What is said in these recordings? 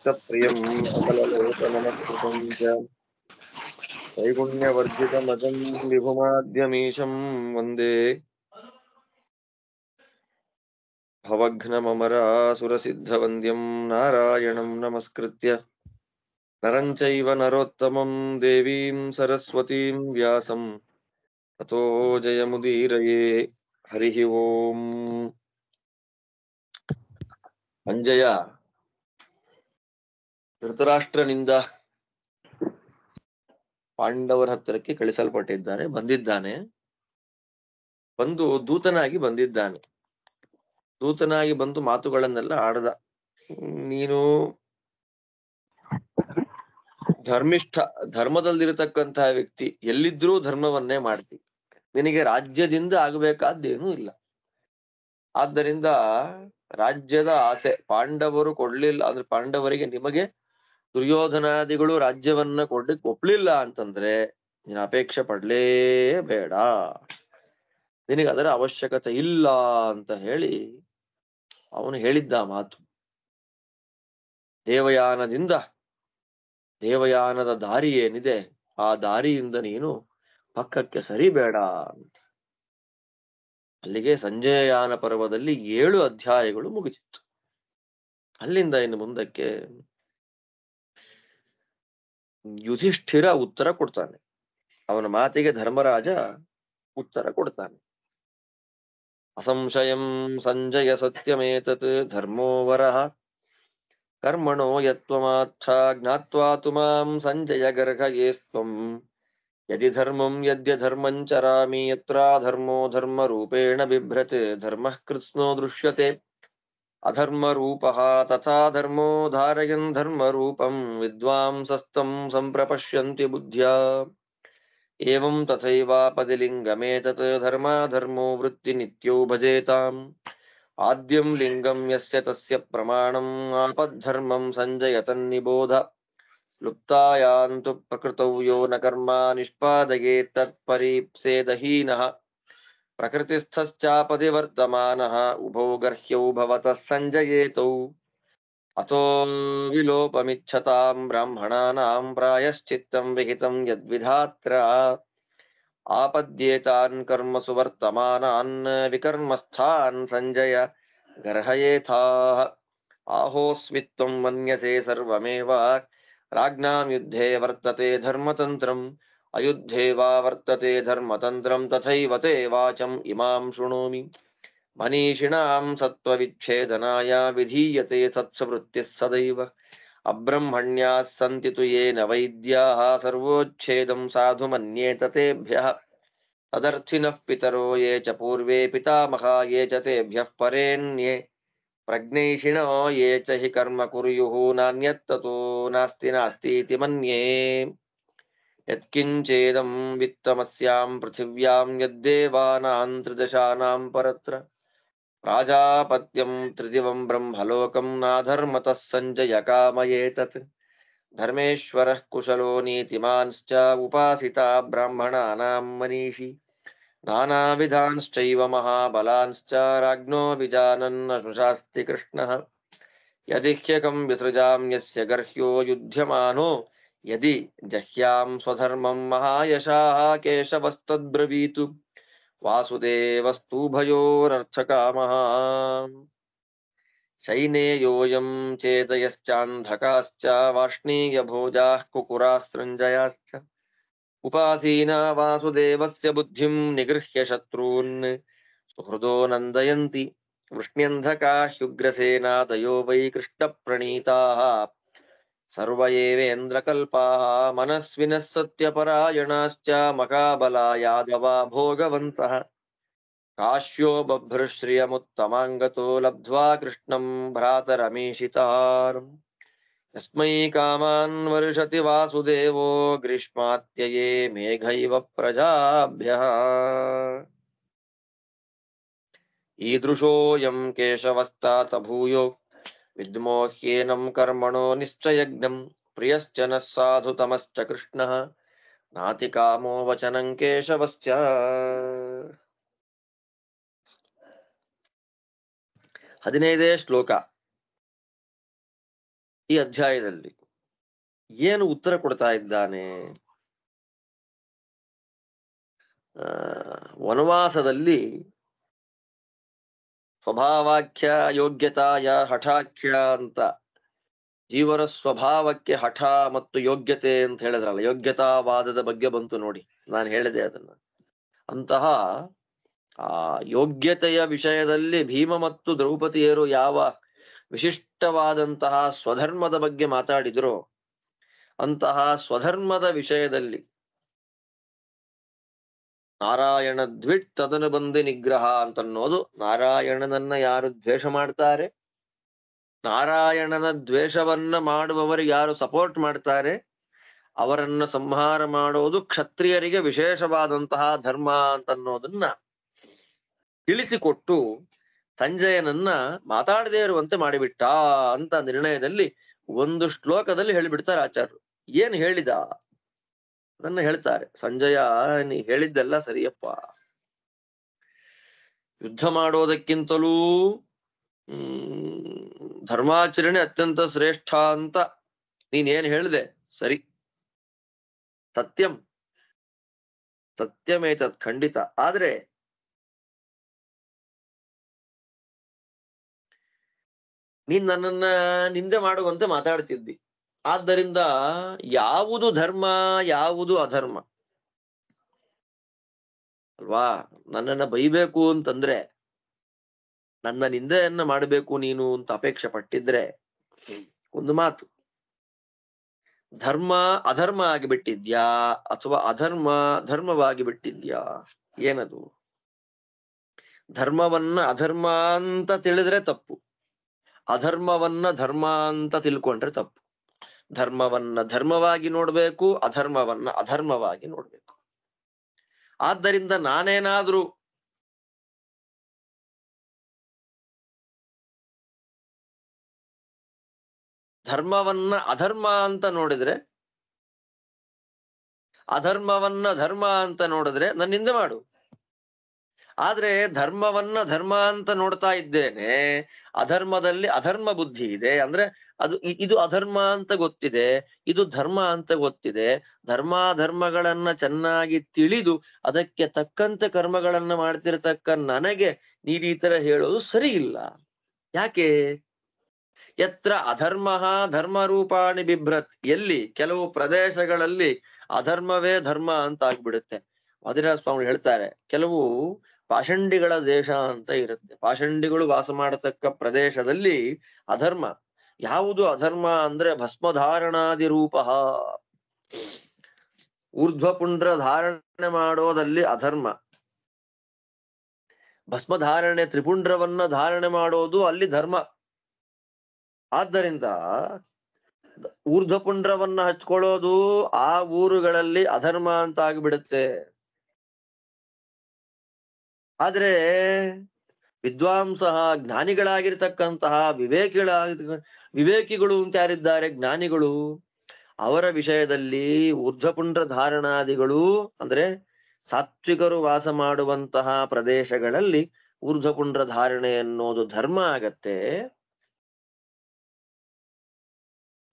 भक्तप्रियम् अकललोचनमस्कृतं च त्रैगुण्यवर्जितमजं विभुमाद्यमीशं वन्दे भवघ्नममरासुरसिद्धवन्द्यं नारायणं नमस्कृत्य नरं चैव नरोत्तमं देवीं सरस्वतीं व्यासं ततो जयमुदीरये हरिः ओम् ಅಂಜಯ ಧೃತರಾಷ್ಟ್ರನಿಂದ ಪಾಂಡವರ ಹತ್ತಿರಕ್ಕೆ ಕಳಿಸಲ್ಪಟ್ಟಿದ್ದಾನೆ, ಬಂದಿದ್ದಾನೆ. ಬಂದು ದೂತನಾಗಿ ಬಂದಿದ್ದಾನೆ. ದೂತನಾಗಿ ಬಂದು ಮಾತುಗಳನ್ನೆಲ್ಲ ಆಡದ. ನೀನು ಧರ್ಮಿಷ್ಠ, ಧರ್ಮದಲ್ಲಿರತಕ್ಕಂತಹ ವ್ಯಕ್ತಿ, ಎಲ್ಲಿದ್ರೂ ಧರ್ಮವನ್ನೇ ಮಾಡ್ತಿ. ನಿನಗೆ ರಾಜ್ಯದಿಂದ ಆಗಬೇಕಾದ್ದೇನೂ ಇಲ್ಲ. ಆದ್ದರಿಂದ ರಾಜ್ಯದ ಆಸೆ ಪಾಂಡವರು ಕೊಡ್ಲಿಲ್ಲ ಅಂದ್ರೆ, ಪಾಂಡವರಿಗೆ ನಿಮಗೆ ದುರ್ಯೋಧನಾದಿಗಳು ರಾಜ್ಯವನ್ನ ಕೊಡ್ಲಿಕ್ಕೆ ಒಪ್ಲಿಲ್ಲ ಅಂತಂದ್ರೆ ನೀನು ಅಪೇಕ್ಷೆ ಪಡ್ಲೇಬೇಡ, ನಿನಗೆ ಅದರ ಅವಶ್ಯಕತೆ ಇಲ್ಲ ಅಂತ ಹೇಳಿ ಅವನು ಹೇಳಿದ್ದ ಮಾತು. ದೇವಯಾನದ ದಾರಿ ಏನಿದೆ ಆ ದಾರಿಯಿಂದ ನೀನು ಪಕ್ಕಕ್ಕೆ ಸರಿಬೇಡ ಅಂತ. ಅಲ್ಲಿಗೆ ಸಂಜಯಯಾನ ಪರ್ವದಲ್ಲಿ 7 ಅಧ್ಯಾಯಗಳು ಮುಗಿಸಿತ್ತು. ಅಲ್ಲಿಂದ ಇನ್ನು ಮುಂದಕ್ಕೆ ಯುಧಿಷ್ಠಿರ ಉತ್ತರ ಕೊಡ್ತಾನೆ. ಅವನ ಮಾತಿಗೆ ಧರ್ಮರಾಜ ಉತ್ತರ ಕೊಡ್ತಾನೆ. ಅಸಂಶಯಂ ಸಂಜಯ ಸತ್ಯಮೇತತ್ ಧರ್ಮೋ ವರಃ ಕರ್ಮಣೋ ಯತ್ವಮಾಚ್ಛ ಜ್ಞಾತ್ವಾ ತು ಮಾಂ ಸಂಜಯ ಗರ್ಹಯೇಸ್ತ್ವಂ ಯದಿ ಧರ್ಮಂ ಯದ್ಯಧರ್ಮಂ ಚರಾಮಿ ಯತ್ರಾ ಧರ್ಮೋ ಧರ್ಮರೂಪೇಣ ಬಿಭ್ರತೆ ಧರ್ಮಃ ಕೃತ್ಸ್ನೋ ದೃಶ್ಯತೆ ಅಧರ್ಮರೂಪಃ ತಥಾ ಧರ್ಮೋ ಧಾರಯನ್ ಧರ್ಮರೂಪಂ ವಿದ್ವಾಂಸಸ್ತಂ ಸಂಪ್ರಪಶ್ಯಂತಿ ಬುದ್ಧ್ಯಾ ಏವಂ ತಥೈವಾಪದಿ ಲಿಂಗಮೇತತ್ ಧರ್ಮಾಧರ್ಮೋ ವೃತ್ತಿ ನಿತ್ಯೋ ಭಜೇತಾಂ ಆದ್ಯಂ ಲಿಂಗಂ ಯಸ್ಯ ತಸ್ಯ ಪ್ರಮಾಣಂ ಆಪದ್ಧರ್ಮಂ ಸಂಜಯ ತನ್ನಿಬೋಧ ಲುಪ್ತಾಯಾಂತು ಪ್ರಕೃತೌ ಯೋ ನ ಕರ್ಮ ನಿಷ್ಪಾದಯೇತ್ ತತ್ಪರೀಪ್ಸೇದಹೀನಃ ಪ್ರಕೃತಿಸ್ಥಶ್ಚಾಪದಿ ವರ್ತಮಾನಃ ಉಭೌ ಗರ್ಹ್ಯೌ ಭವತಃ ಸಂಜಯೇತೌ ಅಥೋ ವಿಲೋಪಮಿಚ್ಛತಾಂ ಬ್ರಾಹ್ಮಣಾನಾಂ ಪ್ರಾಯಶ್ಚಿತ್ತಂ ವಿಹಿತಂ ಯದ್ವಿಧಾತ್ರ ಆಪದ್ಯೇತಾನ್ ಕರ್ಮಸು ವರ್ತಮಾನಾನ್ ವಿಕರ್ಮಸ್ಥಾನ್ ಸಂಜಯ ಗರ್ಹಯೇಥಾಃ ಆಹೋಸ್ಮಿತ್ವಂ ಮನ್ಯಸೆ ಸರ್ವಮೇವ ರಾಜ್ಞಾಂ ಯುದ್ಧೇ ವರ್ತತೆ ಧರ್ಮತಂತ್ರಂ ಅಯುದ್ಧೇ ವಾ ವರ್ತತೆ ಧರ್ಮತಂತ್ರಂ ತಥೈವ ತೇ ವಾಚಂ ಇಮಾಂ ಶೃಣೋಮಿ ಮನೀಷಿಣಾಂ ಸತ್ವವಿಚ್ಛೇದನಾಯ ವಿಧೀಯತೆ ಸತ್ಸವೃತ್ತಿಃ ಸದೈವ ಅಬ್ರಹ್ಮಣ್ಯಾಃ ಸಂತಿ ತು ಯೇನ ವೈದ್ಯಾಃ ಸರ್ವೋಚ್ಛೇದಂ ಸಾಧು ಮನ್ಯೇತ ತೇಭ್ಯಃ ತದರ್ಥಿನಃ ಪಿತರೋ ಯೇ ಚ ಪೂರ್ವೇ ಪಿತಾಮಹಾ ಯೇ ಚ ತೇಭ್ಯಃ ಪರೇಣ್ಯೇ ಪ್ರಜ್ಞೈಷಿಣೋ ಯೇ ಚ ಹಿ ಕರ್ಮ ಕುರ್ಯುಃ ನಾನ್ಯತ್ತತೋ ನಾಸ್ತೀತಿ ಮನ್ಯೇ ಯತ್ಕಿಂಚೇದಂ ವಿತ್ತಮಸ್ಯಾಂ ಪೃಥಿವ್ಯಾಂ ಯದ್ದೇವಾನಾಂ ತ್ರಿದಶಾನಾಂ ಪರತ್ರ ಪ್ರಾಜಾಪತ್ಯಂ ತ್ರಿದಿವಂ ಬ್ರಹ್ಮಲೋಕಂ ನಾಧರ್ಮತಃ ಸಂಜಯ ಕಾಮಯೇತತ್ ಧರ್ಮೇಶ್ವರಃ ಕುಶಲೋ ನೀತಿಮಾನ್ಶ್ಚ ಉಪಾಸಿತಾ ಬ್ರಾಹ್ಮಣಾನಾಂ ಮನೀಷಿ ನಾನಾವಿಧಾಂಶ್ಚೈವ ಮಹಾಬಲಾಂಶ್ಚ ರಾಜ್ಞೋ ವಿಜಾನನ್ನ ಶುಶಾಸ್ತಿ ಕೃಷ್ಣಃ ಯದಿ ಹ್ಯಕಂ ವಿಸೃಜಾಂ ಯಸ್ಯ ಗರ್ಹ್ಯೋ ಯುಧ್ಯಮಾನೋ ಯದಿ ಜಹ್ಯಾಂ ಸ್ವಧರ್ಮಂ ಮಹಾಯಶಾಃ ಕೇಶವಸ್ತದ್ಬ್ರವೀತು ವಾಸುದೇವಸ್ತೂಭಯೋರರ್ಥಕಾಮಃ ಶೈನೇಯೋಯಂ ಚೇತಯಶ್ಚಾಂಧಕಾಶ್ಚ ವಾರ್ಷ್ಣೀಯಭೋಜಾಃ ಕುಕುರಾಸ್ಸೃಂಜಯಾಶ್ಚ ಉಪಾಸೀನಾ ವಾಸುದೇವಸ್ಯ ಬುದ್ಧಿಂ ನಿಗೃಹ್ಯ ಶತ್ರೂನ್ ಸುಹೃದೋ ನಂದಯಂತಿ ವೃಷ್ಣ್ಯಂಧಕಾ ಹ್ಯುಗ್ರಸೇನಾದಯೋ ವೈ ಕೃಷ್ಣಪ್ರಣೀತಾಃ ಸರ್ವ ಏವೇಂದ್ರಕಲ್ಪಾಃ ಮನಸ್ವಿನಃ ಸತ್ಯಪರಾಯಣಾಶ್ಚ ಮಕಾಬಲಾ ಯಾದವಾ ಭೋಗವಂತಃ ಕಾಶ್ಯೋ ಬಭ್ರಶ್ರಿಯಮುತ್ತಮಾಂಗತೋ ಲಬ್ಧ್ವಾ ಕೃಷ್ಣಂ ಭ್ರಾತರಮೀಶಿತಾರ್ ಯಸ್ಮೈ ಕಾಮಾನ್ ವರ್ಷತಿ ವಾಸುದೇವೋ ಗ್ರೀಷ್ಮಾತ್ಯಯೇ ಮೇಘೈವ ಪ್ರಜಾಭ್ಯಃ ಈದೃಶೋಯಂ ಕೇಶವಸ್ತಾತ ಭೂಯೋ ವಿದ್ಮೋಹ್ಯೇನಂ ಕರ್ಮಣೋ ನಿಶ್ಚಯಜ್ಞಂ ಪ್ರಿಯಶ್ಚ ನಃ ಸಾಧುತಮಶ್ಚ ಕೃಷ್ಣಃ ನಾತಿ ಕಾಮೋ ವಚನಂ ಕೇಶವಶ್ಚ. 15ನೇ ಶ್ಲೋಕ. ಈ ಅಧ್ಯಾಯದಲ್ಲಿ ಏನು ಉತ್ತರ ಕೊಡ್ತಾ ಇದ್ದಾನೆ? ವನವಾಸದಲ್ಲಿ ಸ್ವಭಾವಾಖ್ಯ ಯೋಗ್ಯತಾಯ ಹಠಾಖ್ಯ ಅಂತ ಜೀವನ ಸ್ವಭಾವಕ್ಕೆ ಹಠ ಮತ್ತು ಯೋಗ್ಯತೆ ಅಂತ ಹೇಳಿದ್ರಲ್ಲ, ಯೋಗ್ಯತಾವಾದದ ಬಗ್ಗೆ ಬಂತು ನೋಡಿ, ನಾನು ಹೇಳಿದೆ ಅದನ್ನ. ಅಂತಹ ಆ ಯೋಗ್ಯತೆಯ ವಿಷಯದಲ್ಲಿ ಭೀಮ ಮತ್ತು ದ್ರೌಪದಿಯರು ಯಾವ ವಿಶಿಷ್ಟವಾದಂತಹ ಸ್ವಧರ್ಮದ ಬಗ್ಗೆ ಮಾತಾಡಿದ್ರು, ಅಂತಹ ಸ್ವಧರ್ಮದ ವಿಷಯದಲ್ಲಿ ನಾರಾಯಣ ದ್ವಿಟ್ ತದನು ಬಂದಿ ನಿಗ್ರಹ ಅಂತನ್ನೋದು, ನಾರಾಯಣನನ್ನ ಯಾರು ದ್ವೇಷ ಮಾಡ್ತಾರೆ, ನಾರಾಯಣನ ದ್ವೇಷವನ್ನ ಮಾಡುವವರಿಗೆ ಯಾರು ಸಪೋರ್ಟ್ ಮಾಡ್ತಾರೆ, ಅವರನ್ನ ಸಂಹಾರ ಮಾಡೋದು ಕ್ಷತ್ರಿಯರಿಗೆ ವಿಶೇಷವಾದಂತಹ ಧರ್ಮ ಅಂತನ್ನೋದನ್ನ ತಿಳಿಸಿಕೊಟ್ಟು ಸಂಜಯನನ್ನ ಮಾತಾಡದೇ ಇರುವಂತೆ ಮಾಡಿಬಿಟ್ಟ ಅಂತ ನಿರ್ಣಯದಲ್ಲಿ ಒಂದು ಶ್ಲೋಕದಲ್ಲಿ ಹೇಳಿಬಿಡ್ತಾರೆ ಆಚಾರ್ಯರು. ಏನ್ ಹೇಳಿದ ಅದನ್ನ ಹೇಳ್ತಾರೆ. ಸಂಜಯ, ನೀ ಹೇಳಿದ್ದೆಲ್ಲ ಸರಿಯಪ್ಪ, ಯುದ್ಧ ಮಾಡೋದಕ್ಕಿಂತಲೂ ಧರ್ಮಾಚರಣೆ ಅತ್ಯಂತ ಶ್ರೇಷ್ಠ ಅಂತ ನೀನೇನ್ ಹೇಳಿದೆ ಸರಿ, ಸತ್ಯಂ ಸತ್ಯಮೇತತ್ ಖಂಡಿತ. ಆದ್ರೆ ನೀನ್ ನನ್ನನ್ನ ನಿಂದೆ ಮಾಡುವಂತೆ ಮಾತಾಡ್ತಿದ್ದಿ. ಆದ್ದರಿಂದ ಯಾವುದು ಧರ್ಮ ಯಾವುದು ಅಧರ್ಮ ಅಲ್ವಾ? ನನ್ನನ್ನ ಬೈಬೇಕು ಅಂತಂದ್ರೆ, ನನ್ನ ನಿಂದೆಯನ್ನ ಮಾಡಬೇಕು ನೀನು ಅಂತ ಅಪೇಕ್ಷೆ ಪಟ್ಟಿದ್ರೆ ಒಂದು ಮಾತು, ಧರ್ಮ ಅಧರ್ಮ ಆಗಿಬಿಟ್ಟಿದ್ಯಾ ಅಥವಾ ಅಧರ್ಮ ಧರ್ಮವಾಗಿ ಬಿಟ್ಟಿದ್ಯಾ? ಏನದು? ಧರ್ಮವನ್ನ ಅಧರ್ಮ ಅಂತ ತಿಳಿದ್ರೆ ತಪ್ಪು, ಅಧರ್ಮವನ್ನ ಧರ್ಮ ಅಂತ ತಿಳ್ಕೊಂಡ್ರೆ ತಪ್ಪು. ಧರ್ಮವನ್ನ ಧರ್ಮವಾಗಿ ನೋಡ್ಬೇಕು, ಅಧರ್ಮವನ್ನ ಅಧರ್ಮವಾಗಿ ನೋಡ್ಬೇಕು. ಆದ್ದರಿಂದ ನಾನೇನಾದ್ರೂ ಧರ್ಮವನ್ನ ಅಧರ್ಮ ಅಂತ ನೋಡಿದ್ರೆ, ಅಧರ್ಮವನ್ನ ಧರ್ಮ ಅಂತ ನೋಡಿದ್ರೆ ನನ್ನಿಂದ ಮಾಡು. ಆದ್ರೆ ಧರ್ಮವನ್ನ ಧರ್ಮ ಅಂತ ನೋಡ್ತಾ ಇದ್ದೇನೆ, ಅಧರ್ಮದಲ್ಲಿ ಅಧರ್ಮ ಬುದ್ಧಿ ಇದೆ ಅಂದ್ರೆ ಇದು ಅಧರ್ಮ ಅಂತ ಗೊತ್ತಿದೆ, ಇದು ಧರ್ಮ ಅಂತ ಗೊತ್ತಿದೆ. ಧರ್ಮಾಧರ್ಮಗಳನ್ನ ಚೆನ್ನಾಗಿ ತಿಳಿದು ಅದಕ್ಕೆ ತಕ್ಕಂತೆ ಕರ್ಮಗಳನ್ನ ಮಾಡ್ತಿರತಕ್ಕ ನನಗೆ ನೀನು ಈ ತರ ಹೇಳೋದು ಸರಿ ಇಲ್ಲ. ಯಾಕೆ? ಯತ್ರ ಅಧರ್ಮ ಧರ್ಮರೂಪಾಣಿ ಬಿಭ್ರತ್, ಎಲ್ಲಿ ಕೆಲವು ಪ್ರದೇಶಗಳಲ್ಲಿ ಅಧರ್ಮವೇ ಧರ್ಮ ಅಂತ ಆಗ್ಬಿಡುತ್ತೆ. ವಾದಿರಾಜ ಸ್ವಾಮಿ ಹೇಳ್ತಾರೆ, ಕೆಲವು ಪಾಷಂಡಿಗಳ ದೇಶ ಅಂತ ಇರುತ್ತೆ, ಪಾಷಂಡಿಗಳು ವಾಸ ಮಾಡತಕ್ಕ ಪ್ರದೇಶದಲ್ಲಿ ಅಧರ್ಮ. ಯಾವುದು ಅಧರ್ಮ ಅಂದ್ರೆ ಭಸ್ಮಧಾರಣಾದಿ ರೂಪ, ಊರ್ಧ್ವಪುಂಡ್ರ ಧಾರಣೆ ಮಾಡೋದಲ್ಲಿ ಅಧರ್ಮ. ಭಸ್ಮಧಾರಣೆ ತ್ರಿಪುಂಡ್ರವನ್ನ ಧಾರಣೆ ಮಾಡೋದು ಅಲ್ಲಿ ಧರ್ಮ. ಆದ್ದರಿಂದ ಊರ್ಧ್ವಪುಂಡ್ರವನ್ನ ಹಚ್ಕೊಳ್ಳೋದು ಆ ಊರುಗಳಲ್ಲಿ ಅಧರ್ಮ ಅಂತ ಆಗಿಬಿಡುತ್ತೆ. ಆದ್ರೆ ವಿದ್ವಾಂಸ ಜ್ಞಾನಿಗಳಾಗಿರ್ತಕ್ಕಂತಹ ವಿವೇಕಿಗಳು ಅಂತ ಯಾರಿದ್ದಾರೆ, ಜ್ಞಾನಿಗಳು, ಅವರ ವಿಷಯದಲ್ಲಿ ಊರ್ಧ್ವಪುಂಡ್ರ ಧಾರಣಾದಿಗಳು ಅಂದ್ರೆ ಸಾತ್ವಿಕರು ವಾಸ ಮಾಡುವಂತಹ ಪ್ರದೇಶಗಳಲ್ಲಿ ಊರ್ಧ್ವಪುಂಡ್ರ ಧಾರಣೆ ಅನ್ನೋದು ಧರ್ಮ ಆಗತ್ತೆ,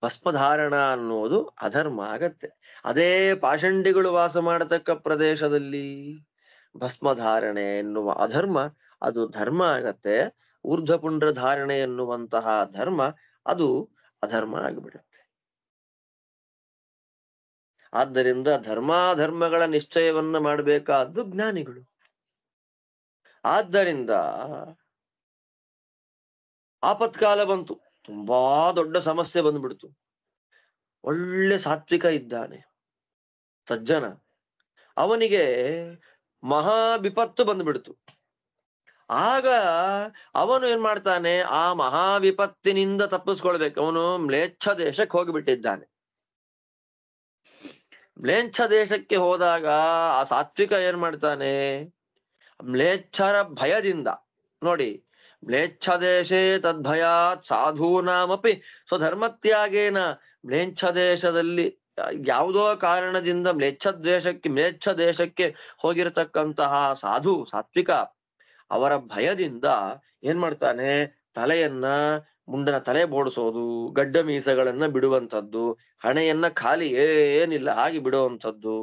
ಭಸ್ಮಧಾರಣ ಅನ್ನೋದು ಅಧರ್ಮ ಆಗತ್ತೆ. ಅದೇ ಪಾಷಂಡಿಗಳು ವಾಸ ಮಾಡತಕ್ಕ ಪ್ರದೇಶದಲ್ಲಿ ಭಸ್ಮಧಾರಣೆ ಎನ್ನುವ ಅಧರ್ಮ ಅದು ಧರ್ಮ ಆಗತ್ತೆ, ಊರ್ಧ್ವಪುಂಡ್ರ ಧಾರಣೆ ಎನ್ನುವಂತಹ ಧರ್ಮ ಅದು ಅಧರ್ಮ ಆಗಿಬಿಡುತ್ತೆ. ಆದ್ದರಿಂದ ಧರ್ಮಾಧರ್ಮಗಳ ನಿಶ್ಚಯವನ್ನ ಮಾಡಬೇಕಾದ್ದು ಜ್ಞಾನಿಗಳು. ಆದ್ದರಿಂದ ಆಪತ್ಕಾಲ ಬಂತು, ತುಂಬಾ ದೊಡ್ಡ ಸಮಸ್ಯೆ ಬಂದ್ಬಿಡ್ತು. ಒಳ್ಳೆ ಸಾತ್ವಿಕ ಇದ್ದಾನೆ, ಸಜ್ಜನ, ಅವನಿಗೆ ಮಹಾ ವಿಪತ್ತು ಬಂದ್ಬಿಡ್ತು. ಆಗ ಅವನು ಏನ್ ಮಾಡ್ತಾನೆ, ಆ ಮಹಾ ವಿಪತ್ತಿನಿಂದ ತಪ್ಪಿಸ್ಕೊಳ್ಬೇಕು, ಅವನು ಮ್ಲೇಚ್ಛ ದೇಶಕ್ಕೆ ಹೋಗಿಬಿಟ್ಟಿದ್ದಾನೆ. ಮ್ಲೇಚ್ಛ ದೇಶಕ್ಕೆ ಹೋದಾಗ ಆ ಸಾತ್ವಿಕ ಏನ್ ಮಾಡ್ತಾನೆ, ಮ್ಲೇಚ್ಛರ ಭಯದಿಂದ, ನೋಡಿ, ಮ್ಲೇಚ್ಛ ದೇಶೇ ತದ್ಭಯಾತ್ ಸಾಧೂನಾಮಪಿ ಸ್ವಧರ್ಮತ್ಯಾಗೇನ, ಮ್ಲೇಚ್ಛ ದೇಶದಲ್ಲಿ ಯಾವುದೋ ಕಾರಣದಿಂದ ಮ್ಲೇಚ್ಛ ದೇಶಕ್ಕೆ ಹೋಗಿರತಕ್ಕಂತಹ ಸಾಧು ಸಾತ್ವಿಕ ಅವರ ಭಯದಿಂದ ಏನ್ ಮಾಡ್ತಾನೆ, ತಲೆಯನ್ನ ಮುಂಡನ ತಲೆ ಬೋಡಿಸೋದು, ಗಡ್ಡ ಮೀಸಗಳನ್ನ ಬಿಡುವಂಥದ್ದು, ಹಣೆಯನ್ನ ಖಾಲಿ ಏನಿಲ್ಲ ಹಾಗೆ ಬಿಡುವಂಥದ್ದು.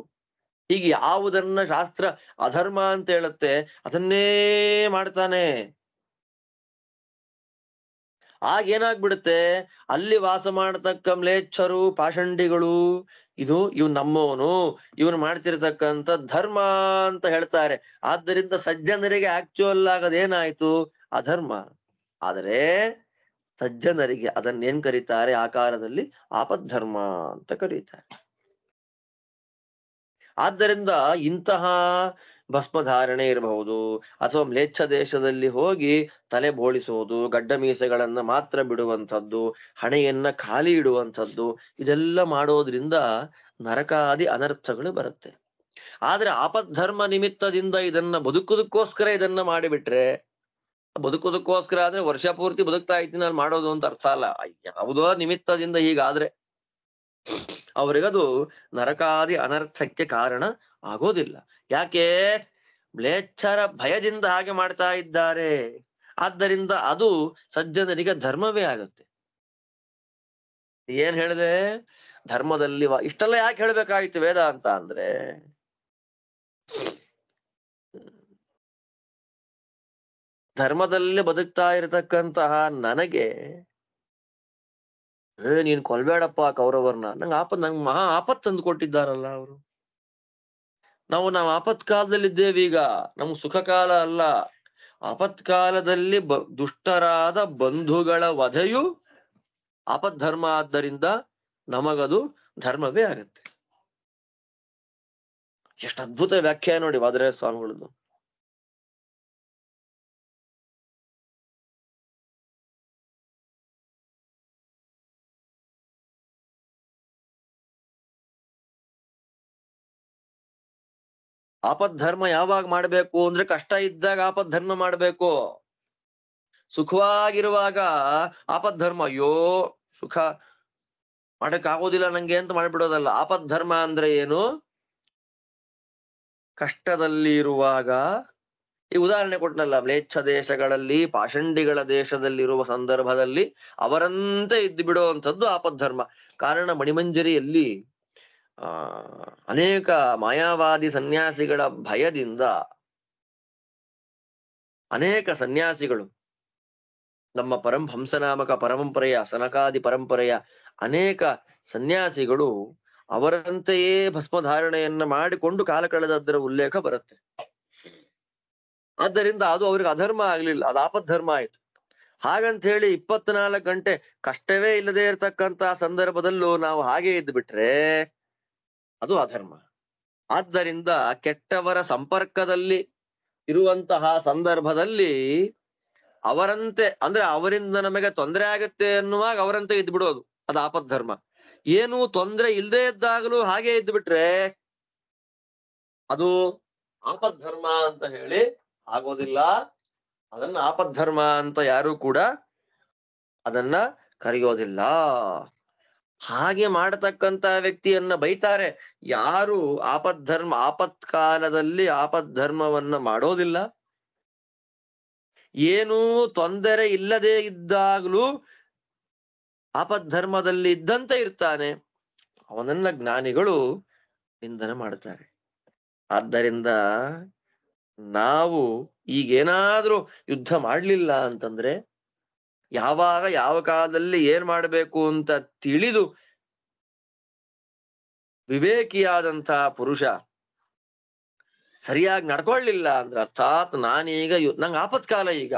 ಹೀಗೆ ಯಾವುದನ್ನ ಶಾಸ್ತ್ರ ಅಧರ್ಮ ಅಂತ ಹೇಳುತ್ತೆ ಅದನ್ನೇ ಮಾಡ್ತಾನೆ. ಆಗೇನಾಗ್ಬಿಡುತ್ತೆ, ಅಲ್ಲಿ ವಾಸ ಮಾಡತಕ್ಕ ಮ್ಲೇಚ್ಛರು, ಪಾಷಂಡಿಗಳು, ಇವ್ ನಮ್ಮವನು, ಇವನು ಮಾಡ್ತಿರ್ತಕ್ಕಂಥ ಧರ್ಮ ಅಂತ ಹೇಳ್ತಾರೆ. ಆದ್ದರಿಂದ ಸಜ್ಜನರಿಗೆ ಆಕ್ಚುಯಲ್ ಆಗದೇನಾಯ್ತು, ಅಧರ್ಮ. ಆದರೆ ಸಜ್ಜನರಿಗೆ ಅದನ್ನೇನ್ ಕರೀತಾರೆ, ಆಕಾರದಲ್ಲಿ ಆಪದ್ಧರ್ಮ ಅಂತ ಕರೀತಾರೆ. ಆದ್ದರಿಂದ ಇಂತಹ ಭಸ್ಮಧಾರಣೆ ಇರಬಹುದು, ಅಥವಾ ಮ್ಲೇಚ್ಛ ದೇಶದಲ್ಲಿ ಹೋಗಿ ತಲೆ ಬೋಳಿಸುವುದು, ಗಡ್ಡ ಮೀಸೆಗಳನ್ನ ಮಾತ್ರ ಬಿಡುವಂಥದ್ದು, ಹಣೆಯನ್ನ ಖಾಲಿ ಇಡುವಂಥದ್ದು, ಇದೆಲ್ಲ ಮಾಡೋದ್ರಿಂದ ನರಕಾದಿ ಅನರ್ಥಗಳು ಬರುತ್ತೆ. ಆದ್ರೆ ಆಪದ್ಧರ್ಮ ನಿಮಿತ್ತದಿಂದ ಇದನ್ನ ಬದುಕುದಕ್ಕೋಸ್ಕರ ಇದನ್ನ ಮಾಡಿಬಿಟ್ರೆ, ಬದುಕುದಕ್ಕೋಸ್ಕರ ಆದ್ರೆ ವರ್ಷ ಪೂರ್ತಿ ಬದುಕ್ತಾ ಇದ್ದೀನಿ ನಾನು ಮಾಡೋದು ಅಂತ ಅರ್ಥ ಅಲ್ಲ. ಯಾವುದೋ ನಿಮಿತ್ತದಿಂದ ಹೀಗಾದ್ರೆ ಅವರಿಗದು ನರಕಾದಿ ಅನರ್ಥಕ್ಕೆ ಕಾರಣ ಆಗೋದಿಲ್ಲ. ಯಾಕೆ, ಮ್ಲೇಚ್ಛರ ಭಯದಿಂದ ಹಾಗೆ ಮಾಡ್ತಾ ಇದ್ದಾರೆ. ಆದ್ದರಿಂದ ಅದು ಸಜ್ಜನರಿಗೆ ಧರ್ಮವೇ ಆಗುತ್ತೆ. ಏನ್ ಹೇಳಿದೆ, ಧರ್ಮದಲ್ಲಿ ಇಷ್ಟೆಲ್ಲ ಯಾಕೆ ಹೇಳ್ಬೇಕಾಯ್ತು ವೇದ ಅಂತ ಅಂದ್ರೆ, ಧರ್ಮದಲ್ಲಿ ಬದುಕ್ತಾ ಇರತಕ್ಕಂತಹ ನನಗೆ ನೀನ್ ಕೊಲ್ಬೇಡಪ್ಪ ಕೌರವರ್ನ, ನಂಗೆ ಮಹಾ ಆಪತ್ ತಂದು ಕೊಟ್ಟಿದ್ದಾರಲ್ಲ ಅವರು. ನಾವು ಆಪತ್ಕಾಲದಲ್ಲಿದ್ದೇವೆ ಈಗ, ನಮ್ಗೆ ಸುಖ ಕಾಲ ಅಲ್ಲ. ಆಪತ್ಕಾಲದಲ್ಲಿ ದುಷ್ಟರಾದ ಬಂಧುಗಳ ವಧೆಯು ಆಪದ್ಧರ್ಮ, ಆದ್ದರಿಂದ ನಮಗದು ಧರ್ಮವೇ ಆಗತ್ತೆ. ಎಷ್ಟು ಅದ್ಭುತ ವ್ಯಾಖ್ಯಾನ ನೋಡಿ ವಾದರಾಯ ಸ್ವಾಮಿಗಳದ್ದು. ಆಪದ್ಧರ್ಮ ಯಾವಾಗ ಮಾಡ್ಬೇಕು ಅಂದ್ರೆ, ಕಷ್ಟ ಇದ್ದಾಗ ಆಪದ್ಧರ್ಮ ಮಾಡ್ಬೇಕು. ಸುಖವಾಗಿರುವಾಗ ಆಪದ್ಧರ್ಮ, ಅಯ್ಯೋ ಸುಖ ಮಾಡಕ್ ಆಗೋದಿಲ್ಲ ನಂಗೆ ಅಂತ ಮಾಡ್ಬಿಡೋದಲ್ಲ. ಆಪದ್ಧರ್ಮ ಅಂದ್ರೆ ಏನು, ಕಷ್ಟದಲ್ಲಿ ಇರುವಾಗ, ಈ ಉದಾಹರಣೆ ಕೊಟ್ಟನಲ್ಲ, ಮ್ಲೇಚ್ಛ ದೇಶಗಳಲ್ಲಿ, ಪಾಷಂಡಿಗಳ ದೇಶದಲ್ಲಿರುವ ಸಂದರ್ಭದಲ್ಲಿ ಅವರಂತೆ ಇದ್ದು ಬಿಡುವಂಥದ್ದು ಆಪದ್ಧರ್ಮ. ಕಾರಣ ಮಣಿಮಂಜರಿಯಲ್ಲಿ ಅನೇಕ ಮಾಯಾವಾದಿ ಸನ್ಯಾಸಿಗಳ ಭಯದಿಂದ ಅನೇಕ ಸನ್ಯಾಸಿಗಳು, ನಮ್ಮ ಹಂಸನಾಮಕ ಪರಂಪರೆಯ, ಸನಕಾದಿ ಪರಂಪರೆಯ ಅನೇಕ ಸನ್ಯಾಸಿಗಳು ಅವರಂತೆಯೇ ಭಸ್ಮಧಾರಣೆಯನ್ನ ಮಾಡಿಕೊಂಡು ಕಾಲ ಕಳೆದದ್ದರ ಉಲ್ಲೇಖ ಬರುತ್ತೆ. ಆದ್ದರಿಂದ ಅದು ಅವ್ರಿಗೆ ಅಧರ್ಮ ಆಗ್ಲಿಲ್ಲ, ಅದು ಆಪದ್ಧರ್ಮ ಆಯ್ತು. ಹಾಗಂತ ಹೇಳಿ 24 ಗಂಟೆ ಕಷ್ಟವೇ ಇಲ್ಲದೆ ಇರತಕ್ಕಂತಹ ಸಂದರ್ಭದಲ್ಲೂ ನಾವು ಹಾಗೆ ಇದ್ದು ಬಿಟ್ರೆ ಅದು ಅಧರ್ಮ. ಆದ್ದರಿಂದ ಕೆಟ್ಟವರ ಸಂಪರ್ಕದಲ್ಲಿ ಇರುವಂತಹ ಸಂದರ್ಭದಲ್ಲಿ ಅವರಂತೆ, ಅಂದ್ರೆ ಅವರಿಂದ ನಮಗೆ ತೊಂದರೆ ಆಗುತ್ತೆ ಅನ್ನುವಾಗ ಅವರಂತೆ ಇದ್ದು ಬಿಡೋದು, ಅದು ಆಪದ್ಧರ್ಮ. ಏನು ತೊಂದರೆ ಇಲ್ಲದೆ ಇದ್ದಾಗಲೂ ಹಾಗೆ ಇದ್ದು ಬಿಟ್ರೆ ಅದು ಆಪದ್ಧರ್ಮ ಅಂತ ಹೇಳಿ ಆಗೋದಿಲ್ಲ. ಅದನ್ನ ಆಪದ್ಧರ್ಮ ಅಂತ ಯಾರು ಕೂಡ ಅದನ್ನ ಕರೆಯೋದಿಲ್ಲ. ಹಾಗೆ ಮಾಡತಕ್ಕಂತ ವ್ಯಕ್ತಿಯನ್ನ ಬೈತಾರೆ. ಯಾರು ಆಪತ್ಕಾಲದಲ್ಲಿ ಆಪದ್ಧರ್ಮವನ್ನ ಮಾಡೋದಿಲ್ಲ, ಏನೂ ತೊಂದರೆ ಇಲ್ಲದೆ ಇದ್ದಾಗಲೂ ಆಪದ್ಧರ್ಮದಲ್ಲಿ ಇದ್ದಂತೆ ಇರ್ತಾನೆ, ಅವನನ್ನ ಜ್ಞಾನಿಗಳು ನಿಂದನೆ ಮಾಡ್ತಾರೆ. ಆದ್ದರಿಂದ ನಾವು ಈಗೇನಾದ್ರೂ ಯುದ್ಧ ಮಾಡ್ಲಿಲ್ಲ ಅಂತಂದ್ರೆ, ಯಾವಾಗ ಯಾವ ಕಾಲದಲ್ಲಿ ಏನ್ ಮಾಡ್ಬೇಕು ಅಂತ ತಿಳಿದು ವಿವೇಕಿಯಾದಂತಹ ಪುರುಷ ಸರಿಯಾಗಿ ನಡ್ಕೊಳ್ಳಿಲ್ಲ ಅಂದ್ರೆ, ಅರ್ಥಾತ್ ನಾನೀಗ ನಂಗೆ ಆಪತ್ಕಾಲ, ಈಗ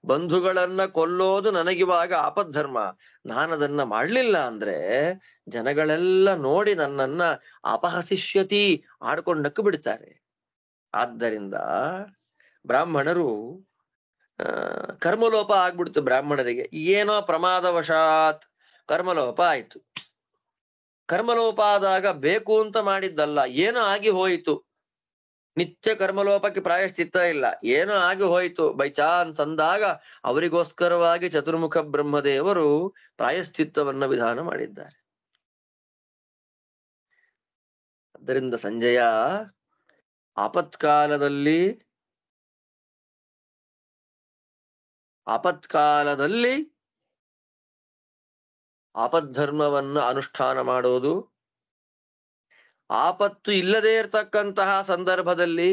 ಬಂಧುಗಳನ್ನ ಕೊಲ್ಲೋದು ನನಗಿವಾಗ ಆಪದ್ಧರ್ಮ, ನಾನದನ್ನ ಮಾಡ್ಲಿಲ್ಲ ಅಂದ್ರೆ ಜನಗಳೆಲ್ಲ ನೋಡಿ ನನ್ನನ್ನ ಅಪಹಸಿಷ್ಯತಿ ಆಡ್ಕೊಂಡಕ್ಕೆ ಬಿಡ್ತಾರೆ. ಆದ್ದರಿಂದ ಬ್ರಾಹ್ಮಣರು ಕರ್ಮಲೋಪ ಆಗ್ಬಿಡ್ತು. ಬ್ರಾಹ್ಮಣರಿಗೆ ಏನೋ ಪ್ರಮಾದವಶಾತ್ ಕರ್ಮಲೋಪ ಆಯ್ತು. ಕರ್ಮಲೋಪ ಆದಾಗ ಬೇಕು ಅಂತ ಮಾಡಿದ್ದಲ್ಲ, ಏನೋ ಆಗಿ ಹೋಯಿತು. ನಿತ್ಯ ಕರ್ಮಲೋಪಕ್ಕೆ ಪ್ರಾಯಶ್ಚಿತ್ತ ಇಲ್ಲ, ಏನೋ ಆಗಿ ಹೋಯಿತು ಬೈ ಚಾನ್ಸ್ ಅಂದಾಗ ಅವರಿಗೋಸ್ಕರವಾಗಿ ಚತುರ್ಮುಖ ಬ್ರಹ್ಮದೇವರು ಪ್ರಾಯಶ್ಚಿತ್ತವನ್ನ ವಿಧಾನ ಮಾಡಿದ್ದಾರೆ. ಆದ್ದರಿಂದ ಸಂಜಯ, ಆಪತ್ಕಾಲದಲ್ಲಿ ಆಪದ್ಧರ್ಮವನ್ನು ಅನುಷ್ಠಾನ ಮಾಡೋದು, ಆಪತ್ತು ಇಲ್ಲದೇ ಇರತಕ್ಕಂತಹ ಸಂದರ್ಭದಲ್ಲಿ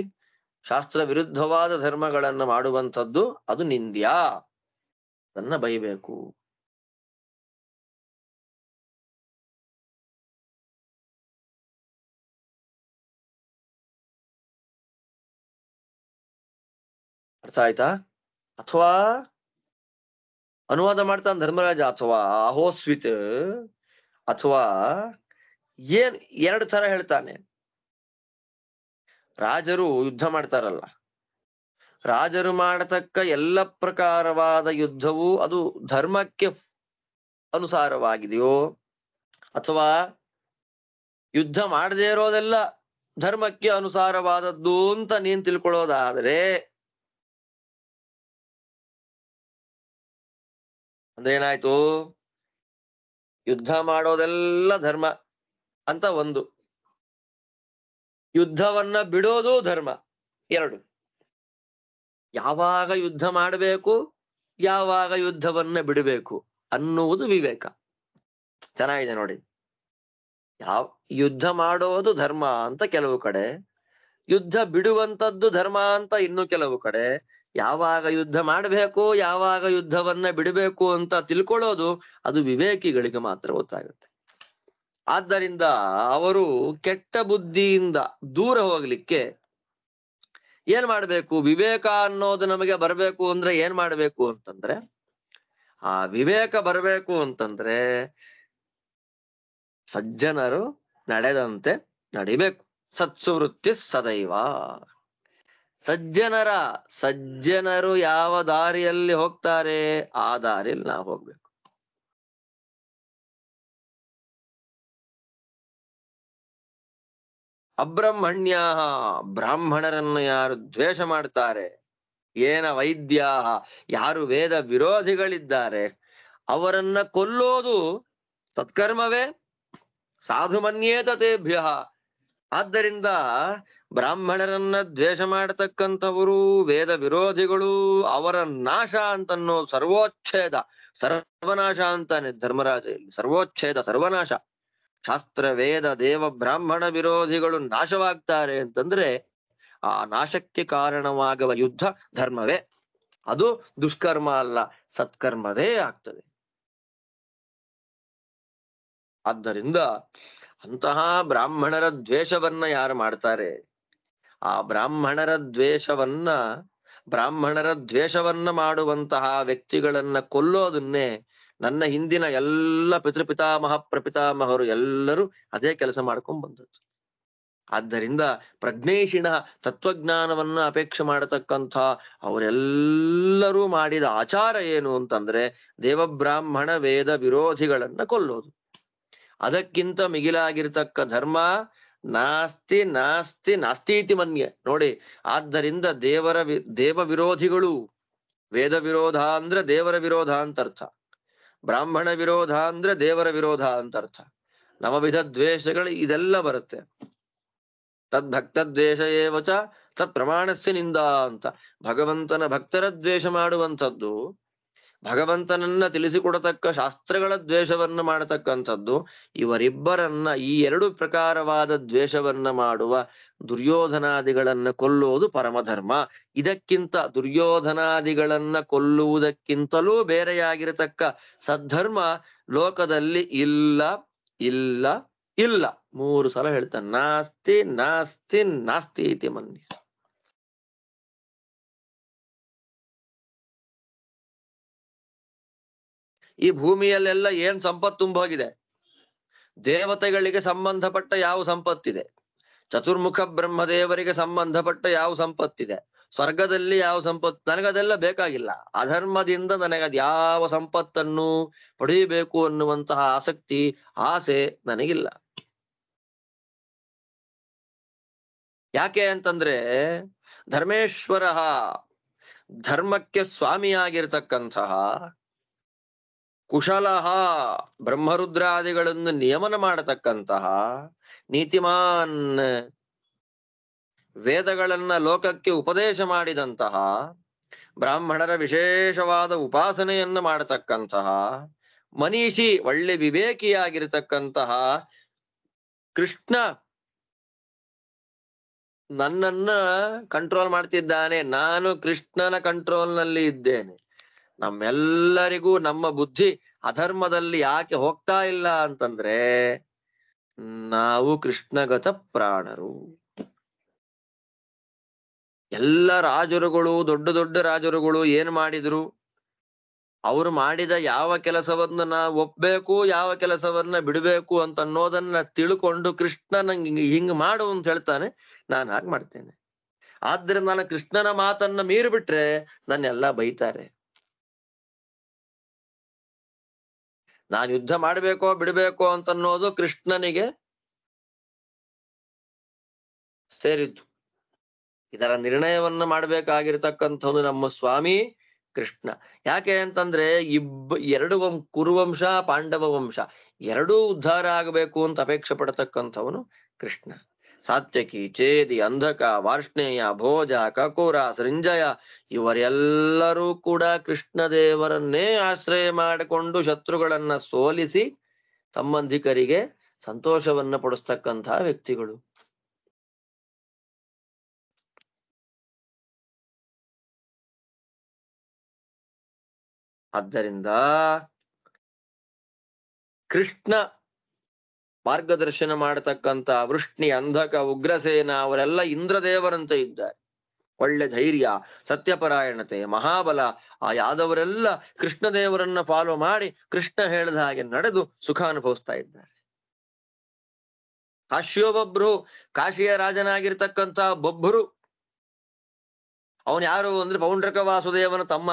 ಶಾಸ್ತ್ರ ವಿರುದ್ಧವಾದ ಧರ್ಮಗಳನ್ನು ಮಾಡುವಂಥದ್ದು ಅದು ನಿಂದ್ಯ, ಅದನ್ನ ಬೈಬೇಕು. ಅರ್ಥ ಆಯ್ತಾ? ಅಥವಾ ಅನುವಾದ ಮಾಡ್ತಾನೆ ಧರ್ಮರಾಜ, ಅಥವಾ ಅಹೋಸ್ವಿತ್, ಅಥವಾ ಏನ್ ಎರಡು ತರ ಹೇಳ್ತಾನೆ. ರಾಜರು ಯುದ್ಧ ಮಾಡ್ತಾರಲ್ಲ, ರಾಜರು ಮಾಡತಕ್ಕ ಎಲ್ಲ ಪ್ರಕಾರವಾದ ಯುದ್ಧವು ಅದು ಧರ್ಮಕ್ಕೆ ಅನುಸಾರವಾಗಿದೆಯೋ, ಅಥವಾ ಯುದ್ಧ ಮಾಡದೇ ಇರೋದೆಲ್ಲ ಧರ್ಮಕ್ಕೆ ಅನುಸಾರವಾದದ್ದು ಅಂತ ನೀನ್ ತಿಳ್ಕೊಳ್ಳೋದಾದ್ರೆ, ಅಂದ್ರೆ ಏನಾಯ್ತು? ಯುದ್ಧ ಮಾಡೋದೆಲ್ಲ ಧರ್ಮ ಅಂತ ಒಂದು, ಯುದ್ಧವನ್ನ ಬಿಡೋದು ಧರ್ಮ ಎರಡು. ಯಾವಾಗ ಯುದ್ಧ ಮಾಡಬೇಕು, ಯಾವಾಗ ಯುದ್ಧವನ್ನ ಬಿಡಬೇಕು ಅನ್ನುವುದು ವಿವೇಕ. ಚೆನ್ನಾಗಿದೆ ನೋಡಿ. ಯುದ್ಧ ಮಾಡೋದು ಧರ್ಮ ಅಂತ ಕೆಲವು ಕಡೆ, ಯುದ್ಧ ಬಿಡುವಂತದ್ದು ಧರ್ಮ ಅಂತ ಇನ್ನು ಕೆಲವು ಕಡೆ. ಯಾವಾಗ ಯುದ್ಧ ಮಾಡಬೇಕು, ಯಾವಾಗ ಯುದ್ಧವನ್ನ ಬಿಡಬೇಕು ಅಂತ ತಿಳ್ಕೊಳ್ಳೋದು ಅದು ವಿವೇಕಿಗಳಿಗೆ ಮಾತ್ರ ಗೊತ್ತಾಗುತ್ತೆ. ಆದ್ದರಿಂದ ಅವರು ಕೆಟ್ಟ ಬುದ್ಧಿಯಿಂದ ದೂರ ಹೋಗ್ಲಿಕ್ಕೆ ಏನ್ ಮಾಡ್ಬೇಕು? ವಿವೇಕ ಅನ್ನೋದು ನಮಗೆ ಬರಬೇಕು ಅಂದ್ರೆ ಏನ್ ಮಾಡ್ಬೇಕು ಅಂತಂದ್ರೆ, ಆ ವಿವೇಕ ಬರಬೇಕು ಅಂತಂದ್ರೆ ಸಜ್ಜನರು ನಡೆದಂತೆ ನಡಿಬೇಕು. ಸತ್ಸುವೃತ್ತಿ ಸದೈವ. ಸಜ್ಜನರು ಯಾವ ದಾರಿಯಲ್ಲಿ ಹೋಗ್ತಾರೆ ಆ ದಾರಿಯಲ್ಲಿ ನಾವು ಹೋಗ್ಬೇಕು. ಅಬ್ರಹ್ಮಣ್ಯ, ಬ್ರಾಹ್ಮಣರನ್ನು ಯಾರು ದ್ವೇಷ ಮಾಡ್ತಾರೆ, ಏನ ವೈದ್ಯ, ಯಾರು ವೇದ ವಿರೋಧಿಗಳಿದ್ದಾರೆ ಅವರನ್ನ ಕೊಲ್ಲೋದು ಸತ್ಕರ್ಮವೇ. ಸಾಧು ಮನ್ಯೇತ ತೇಭ್ಯ. ಆದ್ದರಿಂದ ಬ್ರಾಹ್ಮಣರನ್ನ ದ್ವೇಷ ಮಾಡತಕ್ಕಂಥವರು ವೇದ ವಿರೋಧಿಗಳು, ಅವರ ನಾಶ ಅಂತನ್ನೋ ಸರ್ವೋಚ್ಛೇದ, ಸರ್ವನಾಶ ಅಂತಾನೆ ಧರ್ಮರಾಜ ಇಲ್ಲಿ. ಸರ್ವೋಚ್ಛೇದ, ಸರ್ವನಾಶ. ಶಾಸ್ತ್ರ ವೇದ ದೇವ ಬ್ರಾಹ್ಮಣ ವಿರೋಧಿಗಳು ನಾಶವಾಗ್ತಾರೆ ಅಂತಂದ್ರೆ ಆ ನಾಶಕ್ಕೆ ಕಾರಣವಾಗುವ ಯುದ್ಧ ಧರ್ಮವೇ. ಅದು ದುಷ್ಕರ್ಮ ಅಲ್ಲ, ಸತ್ಕರ್ಮವೇ ಆಗ್ತದೆ. ಆದ್ದರಿಂದ ಅಂತಹ ಬ್ರಾಹ್ಮಣರ ದ್ವೇಷವನ್ನ ಯಾರು ಮಾಡ್ತಾರೆ, ಆ ಬ್ರಾಹ್ಮಣರ ದ್ವೇಷವನ್ನ ಮಾಡುವಂತಹ ವ್ಯಕ್ತಿಗಳನ್ನ ಕೊಲ್ಲೋದನ್ನೇ ನನ್ನ ಹಿಂದಿನ ಎಲ್ಲ ಪಿತೃಪಿತಾಮಹ ಪ್ರಪಿತಾಮಹರು ಎಲ್ಲರೂ ಅದೇ ಕೆಲಸ ಮಾಡ್ಕೊಂಡ್ ಬಂದದ್ದು. ಆದ್ದರಿಂದ ಪ್ರಜ್ಞೇಶಿಣ, ತತ್ವಜ್ಞಾನವನ್ನ ಅಪೇಕ್ಷೆ ಮಾಡತಕ್ಕಂಥ ಅವರೆಲ್ಲರೂ ಮಾಡಿದ ಆಚಾರ ಏನು ಅಂತಂದ್ರೆ ದೇವಬ್ರಾಹ್ಮಣ ವೇದ ವಿರೋಧಿಗಳನ್ನ ಕೊಲ್ಲೋದು. ಅದಕ್ಕಿಂತ ಮಿಗಿಲಾಗಿರ್ತಕ್ಕ ಧರ್ಮ ನಾಸ್ತಿ ನಾಸ್ತಿ ನಾಸ್ತೀತಿ ಮನ್ಯೆ ನೋಡಿ. ಆದ್ದರಿಂದ ದೇವ ವಿರೋಧಿಗಳು, ವೇದ ವಿರೋಧ ಅಂದ್ರೆ ದೇವರ ವಿರೋಧ ಅಂತ ಅರ್ಥ, ಬ್ರಾಹ್ಮಣ ವಿರೋಧ ಅಂದ್ರೆ ದೇವರ ವಿರೋಧ ಅಂತ ಅರ್ಥ. ನವವಿಧ ದ್ವೇಷಗಳು ಇದೆಲ್ಲ ಬರುತ್ತೆ. ತದ್ಭಕ್ತ ದ್ವೇಷ ಏವಚ ತತ್ ಪ್ರಮಾಣಸ್ಯ ನಿಂದ ಅಂತ. ಭಗವಂತನ ಭಕ್ತರ ದ್ವೇಷ ಮಾಡುವಂಥದ್ದು, ಭಗವಂತನನ್ನ ತಿಳಿಸಿಕೊಡತಕ್ಕ ಶಾಸ್ತ್ರಗಳ ದ್ವೇಷವನ್ನ ಮಾಡತಕ್ಕಂಥದ್ದು, ಇವರಿಬ್ಬರನ್ನ ಈ ಎರಡು ಪ್ರಕಾರವಾದ ದ್ವೇಷವನ್ನ ಮಾಡುವ ದುರ್ಯೋಧನಾದಿಗಳನ್ನ ಕೊಲ್ಲುವುದು ಪರಮಧರ್ಮ. ಇದಕ್ಕಿಂತ ದುರ್ಯೋಧನಾದಿಗಳನ್ನ ಕೊಲ್ಲುವುದಕ್ಕಿಂತಲೂ ಬೇರೆಯಾಗಿರತಕ್ಕ ಸದ್ಧರ್ಮ ಲೋಕದಲ್ಲಿ ಇಲ್ಲ ಇಲ್ಲ ಇಲ್ಲ. 3 ಸಲ ಹೇಳ್ತಾನೆ, ನಾಸ್ತಿ ನಾಸ್ತಿ ನಾಸ್ತಿ ಇತಿ ಮನ್ಯ. ಈ ಭೂಮಿಯಲ್ಲೆಲ್ಲ ಏನ್ ಸಂಪತ್ತು ತುಂಬೋಗಿದೆ? ದೇವತೆಗಳಿಗೆ ಸಂಬಂಧಪಟ್ಟ ಯಾವ ಸಂಪತ್ತಿದೆ? ಚತುರ್ಮುಖ ಬ್ರಹ್ಮದೇವರಿಗೆ ಸಂಬಂಧಪಟ್ಟ ಯಾವ ಸಂಪತ್ತಿದೆ? ಸ್ವರ್ಗದಲ್ಲಿ ಯಾವ ಸಂಪತ್ತು? ನನಗದೆಲ್ಲ ಬೇಕಾಗಿಲ್ಲ. ಅಧರ್ಮದಿಂದ ನನಗದ್ ಯಾವ ಸಂಪತ್ತನ್ನು ಪಡೆಯಬೇಕು ಅನ್ನುವಂತಹ ಆಸಕ್ತಿ, ಆಸೆ ನನಗಿಲ್ಲ. ಯಾಕೆ ಅಂತಂದ್ರೆ ಧರ್ಮೇಶ್ವರ, ಧರ್ಮಕ್ಕೆ ಸ್ವಾಮಿಯಾಗಿರ್ತಕ್ಕಂತಹ ಕುಶಲಃ, ಬ್ರಹ್ಮರುದ್ರಾದಿಗಳನ್ನು ನಿಯಮನ ಮಾಡತಕ್ಕಂತಹ ನೀತಿಮಾನ್, ವೇದಗಳನ್ನ ಲೋಕಕ್ಕೆ ಉಪದೇಶ ಮಾಡಿದಂತಹ, ಬ್ರಾಹ್ಮಣರ ವಿಶೇಷವಾದ ಉಪಾಸನೆಯನ್ನ ಮಾಡತಕ್ಕಂತಹ, ಮನೀಷಿ ಒಳ್ಳೆ ವಿವೇಕಿಯಾಗಿರ್ತಕ್ಕಂತಹ ಕೃಷ್ಣ ನನ್ನನ್ನ ಕಂಟ್ರೋಲ್ ಮಾಡ್ತಿದ್ದಾನೆ, ನಾನು ಕೃಷ್ಣನ ಕಂಟ್ರೋಲ್ ನಲ್ಲಿ ಇದ್ದೇನೆ. ನಮ್ಮೆಲ್ಲರಿಗೂ ನಮ್ಮ ಬುದ್ಧಿ ಅಧರ್ಮದಲ್ಲಿ ಯಾಕೆ ಹೋಗ್ತಾ ಇಲ್ಲ ಅಂತಂದ್ರೆ ನಾವು ಕೃಷ್ಣಗತ ಪ್ರಾಣರು. ಎಲ್ಲ ರಾಜರುಗಳು, ದೊಡ್ಡ ದೊಡ್ಡ ರಾಜರುಗಳು ಏನ್ ಮಾಡಿದ್ರು? ಅವರು ಮಾಡಿದ ಯಾವ ಕೆಲಸವನ್ನ ನಾವು ಒಪ್ಬೇಕು, ಯಾವ ಕೆಲಸವನ್ನ ಬಿಡಬೇಕು ಅಂತ ಅನ್ನೋದನ್ನ ತಿಳ್ಕೊಂಡು ಕೃಷ್ಣ ನಂಗೆ ಹಿಂಗ್ ಮಾಡು ಅಂತ ಹೇಳ್ತಾನೆ, ನಾನು ಹಾಗೆ ಮಾಡ್ತೇನೆ. ಆದ್ರಿಂದ ನಾನು ಕೃಷ್ಣನ ಮಾತನ್ನ ಮೀರಿ ಬಿಟ್ರೆ ನನ್ನೆಲ್ಲ ಬೈತಾರೆ. ನಾನು ಯುದ್ಧ ಮಾಡ್ಬೇಕೋ ಬಿಡ್ಬೇಕೋ ಅಂತ ಅನ್ನೋದು ಕೃಷ್ಣನಿಗೆ ಸೇರಿದ್ದು. ಇದರ ನಿರ್ಣಯವನ್ನ ಮಾಡ್ಬೇಕಾಗಿರ್ತಕ್ಕಂಥದ್ದು ನಮ್ಮ ಸ್ವಾಮಿ ಕೃಷ್ಣ. ಯಾಕೆ ಅಂತಂದ್ರೆ ಎರಡು ಕುರುವಂಶ ಪಾಂಡವ ವಂಶ ಎರಡೂ ಉದ್ಧಾರ ಆಗಬೇಕು ಅಂತ ಅಪೇಕ್ಷೆ ಪಡತಕ್ಕಂಥವನು ಕೃಷ್ಣ. ಸಾತ್ಯಕಿ, ಚೇದಿ, ಅಂಧಕ, ವಾರ್ಷ್ಣೇಯ, ಭೋಜ, ಕಕುರ, ಸೃಂಜಯ ಇವರೆಲ್ಲರೂ ಕೂಡ ಕೃಷ್ಣ ದೇವರನ್ನೇ ಆಶ್ರಯ ಮಾಡಿಕೊಂಡು ಶತ್ರುಗಳನ್ನ ಸೋಲಿಸಿ ಸಂಬಂಧಿಕರಿಗೆ ಸಂತೋಷವನ್ನ ಪಡಿಸ್ತಕ್ಕಂತಹ ವ್ಯಕ್ತಿಗಳು. ಆದ್ದರಿಂದ ಕೃಷ್ಣ ಮಾರ್ಗದರ್ಶನ ಮಾಡತಕ್ಕಂತ ವೃಷ್ಣಿ, ಅಂಧಕ, ಉಗ್ರಸೇನ ಅವರೆಲ್ಲ ಇಂದ್ರದೇವರಂತೆ ಇದ್ದಾರೆ. ಒಳ್ಳೆ ಧೈರ್ಯ, ಸತ್ಯಪರಾಯಣತೆ, ಮಹಾಬಲ ಆ ಯಾದವರೆಲ್ಲ ಕೃಷ್ಣ ದೇವರನ್ನ ಫಾಲೋ ಮಾಡಿ ಕೃಷ್ಣ ಹೇಳಿದ ಹಾಗೆ ನಡೆದು ಸುಖ ಅನುಭವಿಸ್ತಾ ಇದ್ದಾರೆ. ಕಾಶ್ಯೋಬೊಬ್ರು, ಕಾಶಿಯ ರಾಜನಾಗಿರ್ತಕ್ಕಂತ ಬೊಬ್ಬರು, ಅವನು ಯಾರು ಅಂದ್ರೆ ಪೌಂಡ್ರಕ ವಾಸುದೇವನ ತಮ್ಮ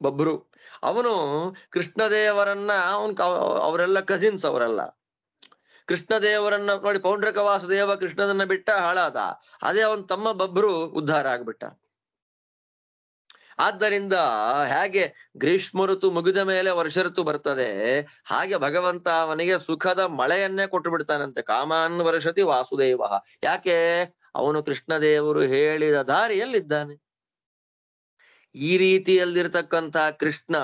ಬೊಬ್ಬರು. ಅವನು ಕೃಷ್ಣದೇವರನ್ನ ಅವರೆಲ್ಲ ಕಸಿನ್ಸ್, ಅವರೆಲ್ಲ ಕೃಷ್ಣದೇವರನ್ನ ನೋಡಿ. ಪೌಂಡ್ರಕ ವಾಸುದೇವ ಕೃಷ್ಣನನ್ನ ಬಿಟ್ಟ ಹಾಳಾದ, ಅದೇ ಅವನ ತಮ್ಮ ಬೊಬ್ಬರು ಉದ್ಧಾರ ಆಗ್ಬಿಟ್ಟ. ಆದ್ದರಿಂದ ಹೇಗೆ ಗ್ರೀಷ್ಮ ಋತು ಮುಗಿದ ಮೇಲೆ ವರ್ಷ ಋತು ಬರ್ತದೆ, ಹಾಗೆ ಭಗವಂತ ಅವನಿಗೆ ಸುಖದ ಮಳೆಯನ್ನೇ ಕೊಟ್ಟು ಬಿಡ್ತಾನಂತೆ. ಕಾಮಾನ್ ವರ್ಷತಿ ವಾಸುದೇವ. ಯಾಕೆ? ಅವನು ಕೃಷ್ಣದೇವರು ಹೇಳಿದ ದಾರಿಯಲ್ಲಿದ್ದಾನೆ. ಈ ರೀತಿಯಲ್ಲಿರ್ತಕ್ಕಂಥ ಕೃಷ್ಣ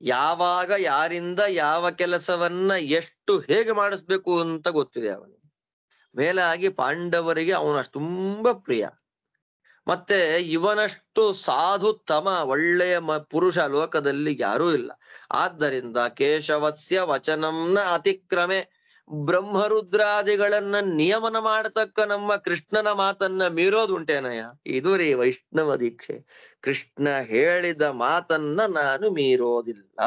ಯಾವಾಗ ಯಾರಿಂದ ಯಾವ ಕೆಲಸವನ್ನ ಎಷ್ಟು ಹೇಗೆ ಮಾಡಿಸ್ಬೇಕು ಅಂತ ಗೊತ್ತಿದೆ ಅವನಿಗೆ. ಮೇಲಾಗಿ ಪಾಂಡವರಿಗೆ ಅವನಷ್ಟು ತುಂಬಾ ಪ್ರಿಯ. ಮತ್ತೆ ಇವನಷ್ಟು ಸಾಧುತಮ ಒಳ್ಳೆಯ ಪುರುಷ ಲೋಕದಲ್ಲಿ ಯಾರೂ ಇಲ್ಲ. ಆದ್ದರಿಂದ ಕೇಶವಸ್ಯ ವಚನಂನ ಅತಿಕ್ರಮೆ, ಬ್ರಹ್ಮರುದ್ರಾದಿಗಳನ್ನ ನಿಯಮನ ಮಾಡತಕ್ಕ ನಮ್ಮ ಕೃಷ್ಣನ ಮಾತನ್ನ ಮೀರೋದುಂಟೇನಯ್ಯ? ಇದು ರೀ ವೈಷ್ಣವ ದೀಕ್ಷೆ. ಕೃಷ್ಣ ಹೇಳಿದ ಮಾತನ್ನ ನಾನು ಮೀರೋದಿಲ್ಲ.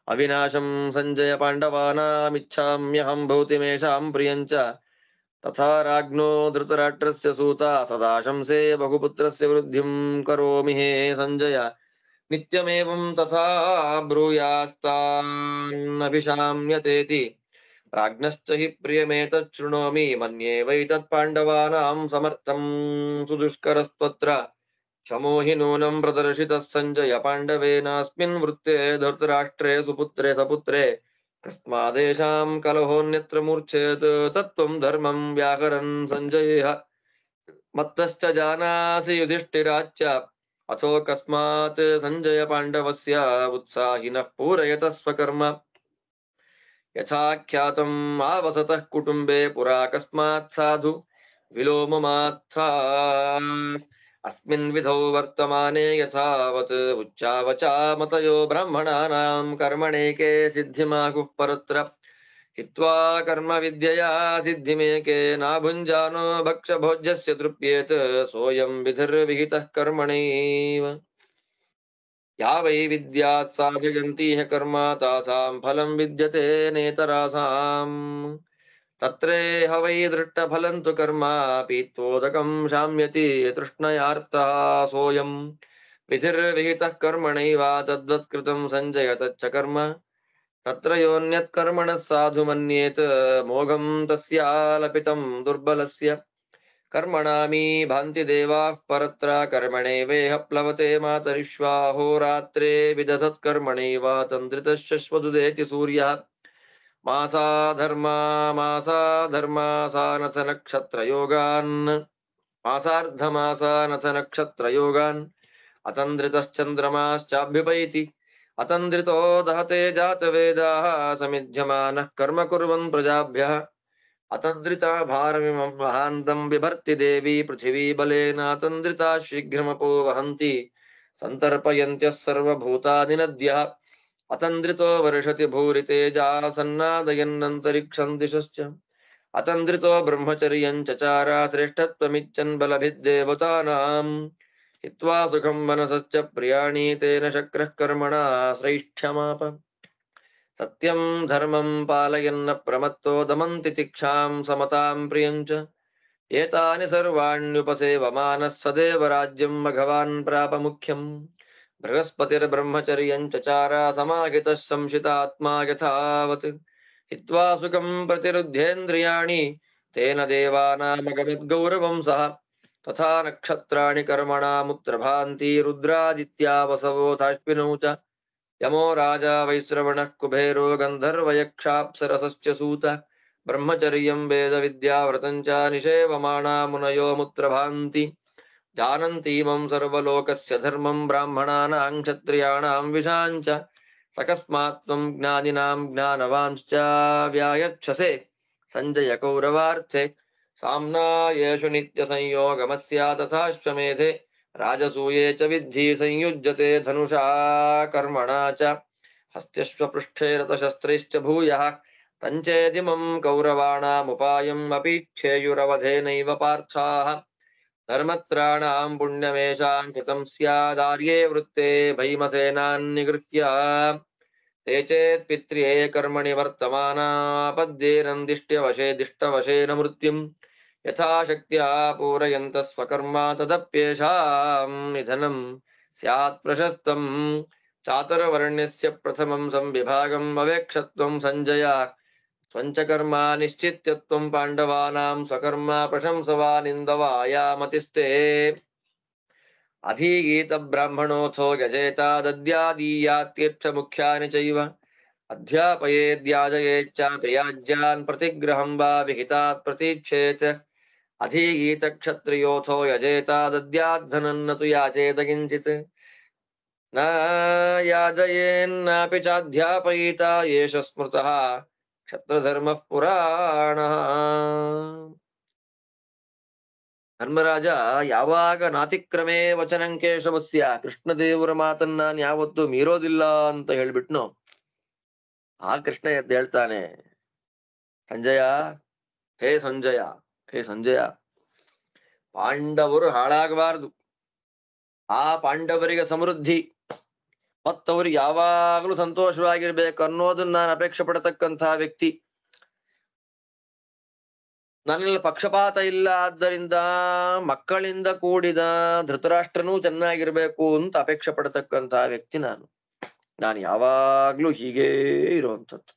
ಅವಿನಾಶಂ ಸಂಜಯ ಪಾಂಡವಾನಾಮಿಚ್ಛಾಮ್ಯಹಂ ಭೌತಿಮೇಷಾಂ ಪ್ರಿಯಂಚ ತಥಾ ರಾಜ್ಞೋ ಧೃತರಾಷ್ಟ್ರಸ್ಯ ಸೂತ ಸದಾಶಂಸೆ ಬಹುಪುತ್ರಸ್ಯ ವೃದ್ಧಿಂ ಕರೋಮಿ ಹೇ ಸಂಜಯ ನಿತ್ಯಮೇವಂ ತಥಾ ಬ್ರೂಯಾಸ್ತಾನ್ನಭಿಶಾಮ್ಯತೇತಿ ರಾಜ್ಞಶ್ಚ ಹಿ ಪ್ರಿಯಮೇತತ್ ಶೃಣೋಮಿ ಮನ್ಯೇ ವೈತತ್ ಪಾಂಡವಾನಾಂ ಸಮರ್ಥಂ ಸುದುಷ್ಕರಸ್ತ್ವತ್ರ ಶಮೋ ಹಿ ನೂನಂ ಪ್ರದರ್ಶಿತಃ ಸಂಜಯ ಪಾಂಡವೇನಾಸ್ಮಿನ್ ವೃತ್ತೇ ಧೃತರಾಷ್ಟ್ರೇ ಸುಪುತ್ರೇ ಸಪುತ್ರೇ ಕಸ್ಮಾದೇಶಾಂ ಕಲಹೋನ್ಯತ್ರ ಮೂರ್ಛೇತ್ ತತ್ವಂ ಧರ್ಮಂ ವ್ಯಾಕರನ್ ಸಂಜಯ ಮತ್ತಶ್ಚ ಜಾನಾಸಿ ಯುಧಿಷ್ಠಿರಾಚ್ಚ ಅಥೋ ಕಸ್ಮಾತ್ ಸಂಜಯ ಪಾಂಡವಸ್ಯ ಉತ್ಸಾಹಿನಃ ಪೂರಯತ ಸ್ವಕರ್ಮ ಯಥಾಖ್ಯಾತಂ ಆವಸತಃ ಕುಟುಂಬೆ ಪುರಾ ಕಸ್ಮಾತ್ ಸಾಧು ವಿಲೋಮಮಾತ್ಥಾ ಅಸ್ಮಿನ್ ವಿಧೌ ವರ್ತಮಾನೆ ಯಥಾವತ್ ಉಚ್ಚಾವಚಾ ಮತಯೋ ಬ್ರಾಹ್ಮಣಾನಾಂ ಕರ್ಮಣೇಕೆ ಸಿದ್ಧಿಮಾಹುಃ ಪರತ್ರ ಹಿತ್ವಾ ಕರ್ಮ ವಿದ್ಯೆಯಾ ಸಿದ್ಧಿಮೇಕೆ ನಾಭುಂಜಾನೋ ಭಕ್ಷ ಭೋಜ್ಯಸ್ಯ ತೃಪ್ಯೇತ್ ಸೋಯಂ ವಿಧಿರ್ವಿಹಿತಃ ಕರ್ಮಣೈವ ಯಾ ವೈ ವಿದ್ಯಾತ್ ಸಾಧಯಂತೀಹ ಕರ್ಮ ತಾಸಾಂ ಫಲಂ ವಿದ್ಯತೆ ನೇತರಾಸಾಂ ತತ್ರೇಹ ವೈ ದೃಷ್ಟಫಲಂ ತು ಕರ್ಮ ಪೀತ್ವೋದಕಂ ಶಾಮ್ಯತಿ ತೃಷ್ಣಯಾರ್ತಃ ಸೋಯಂ ವಿಧಿರ್ವಿಹಿತಃ ಕರ್ಮಣೈವ ತದ್ವತ್ಕೃತಂ ಸಂಜಯ ತಚ್ಚ ಕರ್ಮ ತತ್ರ ಯೋನ್ಯತ್ ಕರ್ಮಣಃ ಸಾಧು ಮನ್ಯೇತ್ ಮೋಘಂ ತಸ್ಯಾಲಪಿತಂ ದುರ್ಬಲಸ್ಯ ಕರ್ಮಣಾಮಿ ಭಾಂತಿ ದೇವಾಃ ಪರತ್ರ ಕರ್ಮಣೇವೇಹ ಪ್ಲವತೆ ಮಾತರಿಶ್ವಾಹೋರಾತ್ರೇ ವಿದಧತ್ ಕರ್ಮಣೈವ ತಂತ್ರಿತಶ್ವದುದೇತಿ ಸೂರ್ಯಃ ಮಾಸಾ ಧರ್ಮಾಸಾನಥ ನಕ್ಷತ್ರಯೋಗಾನ್ ಮಾಸಾರ್ಧಮಾಸಾನಥ ನಕ್ಷತ್ರಯೋಗಾನ್ ಅತಂದ್ರಿತಶ್ಚಂದ್ರಮಾಶ್ಚಾಭ್ಯುಪೈತಿ ಅತಂದ್ರಿತೋ ದಹತೆ ಜಾತವೇದಾಃ ಸಮಿಧ್ಯಮಾನಃ ಕರ್ಮ ಕುರ್ವನ್ ಪ್ರಜಾಭ್ಯಃ ಅತಂದ್ರಿತಾ ಭಾರಮಿಮಂ ಮಹಾಂತಂ ಬಿಭರ್ತಿ ದೇವಿ ಪೃಥಿವೀ ಬಲೇನ ಅತಂದ್ರಿತಾ ಶೀಘ್ರಮಪೋ ವಹಂತಿ ಸಂತರ್ಪಯಂತ್ಯಃ ಸರ್ವಭೂತಾನಿ ನದ್ಯಃ ಅತಂದ್ರಿತೋ ವರ್ಷತಿ ಭೂರಿತೇಜಾ ಸನ್ನಾದಯನ್ನಂತರಿಕ್ಷಂ ದಿಶಶ್ಚ ಅತಂದ್ರಿತೋ ಬ್ರಹ್ಮಚರ್ಯಂ ಚಚಾರ ಶ್ರೇಷ್ಠತ್ವಮಿಚ್ಚನ್ ಬಲಭಿದ್ದೇವತಾನಾಂ ಹಿತ್ವಾ ಸುಖಂ ಮನಸಶ್ಚ ಪ್ರಿಯಾಣಿ ತೇನ ಶಕ್ರಃ ಕರ್ಮಣಾ ಶ್ರೈಷ್ಠ್ಯಮಾಪ ಸತ್ಯಂ ಧರ್ಮಂ ಪಾಲಯನ್ನ ಪ್ರಮತ್ತೋ ದಮಂತಿ ತಿಕ್ಷಾಂ ಸಮತಾಂ ಪ್ರಿಯಂಚ ಏತಾನಿ ಸರ್ವಾಣ್ಯುಪಸೇವಮಾನಃ ಸದೇವ ರಾಜ್ಯಂ ಭಗವಾನ್ ಪ್ರಾಪ ಮುಖ್ಯಂ ಬೃಹಸ್ಪತಿರ್ಬ್ರಹ್ಮಚರ್ಯಂ ಚಚಾರ ಸಮಾಹಿತಃ ಸಂಶಿತಾತ್ಮಾ ಯಥಾವತ್ ಹಿತ್ವಾ ಸುಖಂ ಪ್ರತಿರುದ್ಧೇಂದ್ರಿಯಾಣಿ ತೇನ ದೇವಾನಾಮಗಮದ್ಗೌರವಂ ಸಹ ತಥಾ ನಕ್ಷತ್ರಾಣಿ ಕರ್ಮಣಾಮುತ್ರ ಭಾಂತಿ ರುದ್ರಾದಿತ್ಯಾ ವಸವೋಥಾಶ್ವಿನೌ ಚ ಯಮೋ ರಾಜ ವೈಶ್ರವಣಃ ಕುಬೇರೋ ಗಂಧರ್ವಯಕ್ಷಾಪ್ಸರಸಶ್ಚ ಸೂತ ಬ್ರಹ್ಮಚರ್ಯಂ ವೇದ ವಿದ್ಯಾವ್ರತಂ ಚ ನಿಷೇವಮಾಣಾ ಮುನಯೋ ಮುತ್ರ ಭಾಂತಿ जानन्तीमं सर्वलोकस्य धर्मं ब्राह्मणानां क्षत्रियाणां विशाञ्च सकस्मात् त्वं ज्ञानिनां ज्ञानवांश्च व्यायच्छसे सञ्जय कौरवार्थे साम्नायेषु नित्यसंयोगमस्य तथाश्वमेधे राजसूये च विद्धि संयुज्यते धनुषा कर्मणा च हस्त्यश्वपृष्ठे रथशस्त्रैश्च भूयः तञ्चेदिमं कौरवाणामुपायम् अपीक्षेयुरवधेनैव पार्थाः धर्मत्राणां पुण्यमेषां कृतं स्यादार्ये वृत्ते भीमसेनान्निगृह्य ते चेत् पित्र्ये कर्मणि वर्तमानापद्येनन्दिष्ट्यवशे दिष्टवशेन मृत्युं यथा शक्त्या पूरयन्तः स्वकर्मा तदप्येषां निधनं स्यात् प्रशस्तं चातुर्वर्ण्यस्य प्रथमं संविभागं अवेक्षत्वं सञ्जय स्वंचकर्मा निश्चित्यत्वं पाण्डवानां स्वकर्मा प्रशंसवानिन्दवायामतिस्ते अधीगीत ब्राह्मणोऽथो यजेता दद्यादीयात्यर्थमुख्यानि चैव अध्यापयेद्याजयेच्चापि याज्यान् प्रतिग्रहं वा विहितात् प्रतीक्षेत् अधीगीत क्षत्रियोऽथो यजेता दद्याद्धनं न तु याचेत किञ्चित् न याजयेन्नापि चाध्यापयिता येष स्मृतः ಕ್ಷತ್ರಧರ್ಮ ಪುರಾಣ. ಧರ್ಮರಾಜ ಯಾವಾಗ ನಾತಿಕ್ರಮೇ ವಚನಂಕೇಶವಸ್ಯ, ಕೃಷ್ಣದೇವರ ಮಾತನ್ನ ನಾನು ಯಾವತ್ತೂ ಮೀರೋದಿಲ್ಲ ಅಂತ ಹೇಳ್ಬಿಟ್ನು, ಆ ಕೃಷ್ಣ ಎದ್ದು ಹೇಳ್ತಾನೆ, ಸಂಜಯ, ಹೇ ಸಂಜಯ, ಹೇ ಸಂಜಯ, ಪಾಂಡವರು ಹಾಳಾಗಬಾರದು, ಆ ಪಾಂಡವರಿಗೆ ಸಮೃದ್ಧಿ ಮತ್ತವರು ಯಾವಾಗಲೂ ಸಂತೋಷವಾಗಿರ್ಬೇಕು ಅನ್ನೋದನ್ನ ನಾನು ಅಪೇಕ್ಷೆ ಪಡತಕ್ಕಂತಹ ವ್ಯಕ್ತಿ. ನನ್ನಲ್ಲಿ ಪಕ್ಷಪಾತ ಇಲ್ಲ, ಆದ್ದರಿಂದ ಮಕ್ಕಳಿಂದ ಕೂಡಿದ ಧೃತರಾಷ್ಟ್ರನೂ ಚೆನ್ನಾಗಿರ್ಬೇಕು ಅಂತ ಅಪೇಕ್ಷೆ ಪಡತಕ್ಕಂತಹ ವ್ಯಕ್ತಿ ನಾನು ಯಾವಾಗ್ಲೂ ಹೀಗೇ ಇರುವಂಥದ್ದು.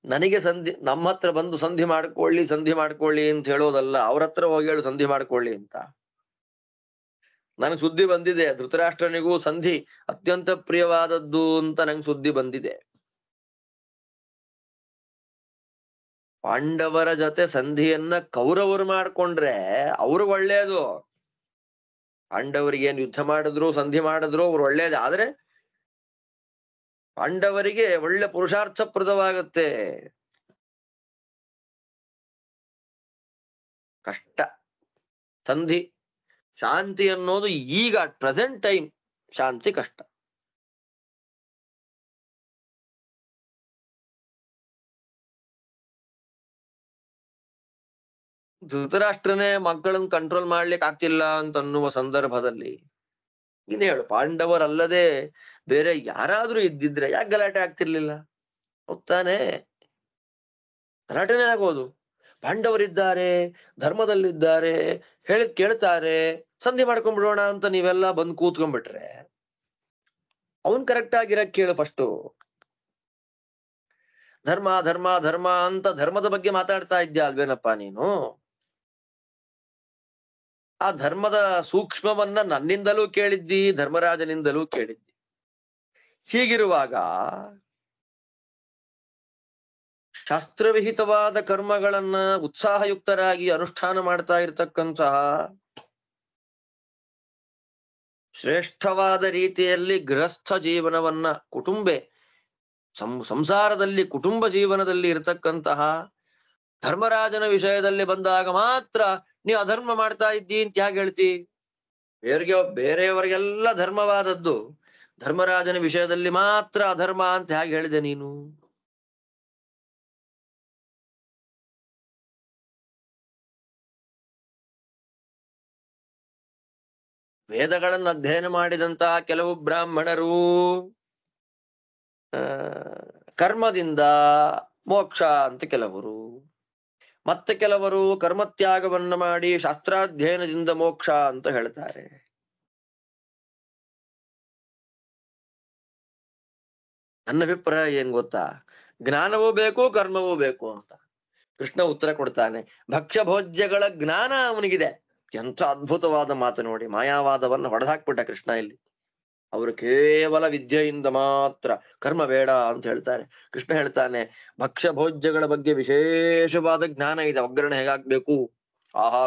ನನಗೆ ನಮ್ಮ ಹತ್ರ ಬಂದು ಸಂಧಿ ಮಾಡ್ಕೊಳ್ಳಿ ಅಂತ ಹೇಳೋದಲ್ಲ, ಅವ್ರ ಹತ್ರ ಹೋಗಿ ಹೇಳು ಸಂಧಿ ಮಾಡ್ಕೊಳ್ಳಿ ಅಂತ. ನನಗೆ ಸುದ್ದಿ ಬಂದಿದೆ, ಧೃತರಾಷ್ಟ್ರನಿಗೂ ಸಂಧಿ ಅತ್ಯಂತ ಪ್ರಿಯವಾದದ್ದು ಅಂತ ನಂಗೆ ಸುದ್ದಿ ಬಂದಿದೆ. ಪಾಂಡವರ ಜೊತೆ ಸಂಧಿಯನ್ನ ಕೌರವರು ಮಾಡ್ಕೊಂಡ್ರೆ ಅವ್ರಿಗೆ ಒಳ್ಳೇದು. ಪಾಂಡವರಿಗೆ ಏನ್ ಯುದ್ಧ ಮಾಡಿದ್ರು ಸಂಧಿ ಮಾಡಿದ್ರು ಅವ್ರು ಒಳ್ಳೇದು, ಆದ್ರೆ ಪಾಂಡವರಿಗೆ ಒಳ್ಳೆ ಪುರುಷಾರ್ಥಪ್ರದವಾಗತ್ತೆ. ಕಷ್ಟ ಸಂಧಿ, ಶಾಂತಿ ಅನ್ನೋದು ಈಗ ಪ್ರೆಸೆಂಟ್ ಟೈಮ್ ಶಾಂತಿ ಕಷ್ಟ. ಧೃತರಾಷ್ಟ್ರನೇ ಮಕ್ಕಳನ್ನ ಕಂಟ್ರೋಲ್ ಮಾಡ್ಲಿಕ್ಕೆ ಆಗ್ತಿಲ್ಲ ಅಂತ ಅನ್ನುವ ಸಂದರ್ಭದಲ್ಲಿ ಇನ್ನು ಹೇಳು, ಪಾಂಡವರಲ್ಲದೆ ಬೇರೆ ಯಾರಾದ್ರೂ ಇದ್ದಿದ್ರೆ ಯಾಕೆ ಗಲಾಟೆ ಆಗ್ತಿರ್ಲಿಲ್ಲ? ಹೋಗ್ತಾನೆ, ಗಲಾಟೆನೇ ಆಗೋದು. ಪಾಂಡವರಿದ್ದಾರೆ, ಧರ್ಮದಲ್ಲಿದ್ದಾರೆ, ಹೇಳಿದ್ ಕೇಳ್ತಾರೆ, ಸಂಧಿ ಮಾಡ್ಕೊಂಡ್ಬಿಡೋಣ ಅಂತ ನೀವೆಲ್ಲ ಬಂದು ಕೂತ್ಕೊಂಡ್ಬಿಟ್ರೆ ಅವನ್ ಕರೆಕ್ಟ್ ಆಗಿರಕ್ ಕೇಳು. ಫಸ್ಟು ಧರ್ಮ ಧರ್ಮ ಧರ್ಮ ಅಂತ ಧರ್ಮದ ಬಗ್ಗೆ ಮಾತಾಡ್ತಾ ಇದ್ಯಾ ಅಲ್ವೇನಪ್ಪ ನೀನು? ಆ ಧರ್ಮದ ಸೂಕ್ಷ್ಮವನ್ನ ನನ್ನಿಂದಲೂ ಕೇಳಿದ್ದಿ, ಧರ್ಮರಾಜನಿಂದಲೂ ಕೇಳಿದ್ದಿ. ಹೀಗಿರುವಾಗ ಶಾಸ್ತ್ರವಿಹಿತವಾದ ಕರ್ಮಗಳನ್ನ ಉತ್ಸಾಹಯುಕ್ತರಾಗಿ ಅನುಷ್ಠಾನ ಮಾಡ್ತಾ ಇರ್ತಕ್ಕಂತಹ ಶ್ರೇಷ್ಠವಾದ ರೀತಿಯಲ್ಲಿ ಗೃಹಸ್ಥ ಜೀವನವನ್ನ ಸಂಸಾರದಲ್ಲಿ ಕುಟುಂಬ ಜೀವನದಲ್ಲಿ ಇರತಕ್ಕಂತಹ ಧರ್ಮರಾಜನ ವಿಷಯದಲ್ಲಿ ಬಂದಾಗ ಮಾತ್ರ ನೀವು ಅಧರ್ಮ ಮಾಡ್ತಾ ಇದ್ದಿ ಅಂತ ಹೇಗೆ ಹೇಳ್ತಿ? ಬೇರೆಯವರಿಗೆಲ್ಲ ಧರ್ಮವಾದದ್ದು, ಧರ್ಮರಾಜನ ವಿಷಯದಲ್ಲಿ ಮಾತ್ರ ಅಧರ್ಮ ಅಂತ ಹೇಗೆ ಹೇಳಿದೆ ನೀನು? ವೇದಗಳನ್ನು ಅಧ್ಯಯನ ಮಾಡಿದಂತಹ ಕೆಲವು ಬ್ರಾಹ್ಮಣರು ಕರ್ಮದಿಂದ ಮೋಕ್ಷ ಅಂತ ಕೆಲವರು, ಮತ್ತೆ ಕೆಲವರು ಕರ್ಮತ್ಯಾಗವನ್ನು ಮಾಡಿ ಶಾಸ್ತ್ರಾಧ್ಯಯನದಿಂದ ಮೋಕ್ಷ ಅಂತ ಹೇಳ್ತಾರೆ. ನನ್ನ ಅಭಿಪ್ರಾಯ ಏನ್ ಗೊತ್ತಾ? ಜ್ಞಾನವೂ ಬೇಕು, ಕರ್ಮವೂ ಬೇಕು ಅಂತ ಕೃಷ್ಣ ಉತ್ತರ ಕೊಡ್ತಾನೆ. ಭಕ್ಷ್ಯ ಭೋಜ್ಯಗಳ ಜ್ಞಾನ ಅವನಿಗಿದೆ. ಎಂಥ ಅದ್ಭುತವಾದ ಮಾತು ನೋಡಿ. ಮಾಯಾವಾದವನ್ನು ಹೊಡೆದಾಕ್ಬಿಟ್ಟ ಕೃಷ್ಣ ಇಲ್ಲಿ. ಅವರು ಕೇವಲ ವಿದ್ಯೆಯಿಂದ ಮಾತ್ರ, ಕರ್ಮ ಬೇಡ ಅಂತ ಹೇಳ್ತಾರೆ. ಕೃಷ್ಣ ಹೇಳ್ತಾನೆ, ಭಕ್ಷ್ಯ ಭೋಜ್ಯಗಳ ಬಗ್ಗೆ ವಿಶೇಷವಾದ ಜ್ಞಾನ ಇದೆ. ಒಗ್ಗರಣೆ ಹೇಗಾಗ್ಬೇಕು,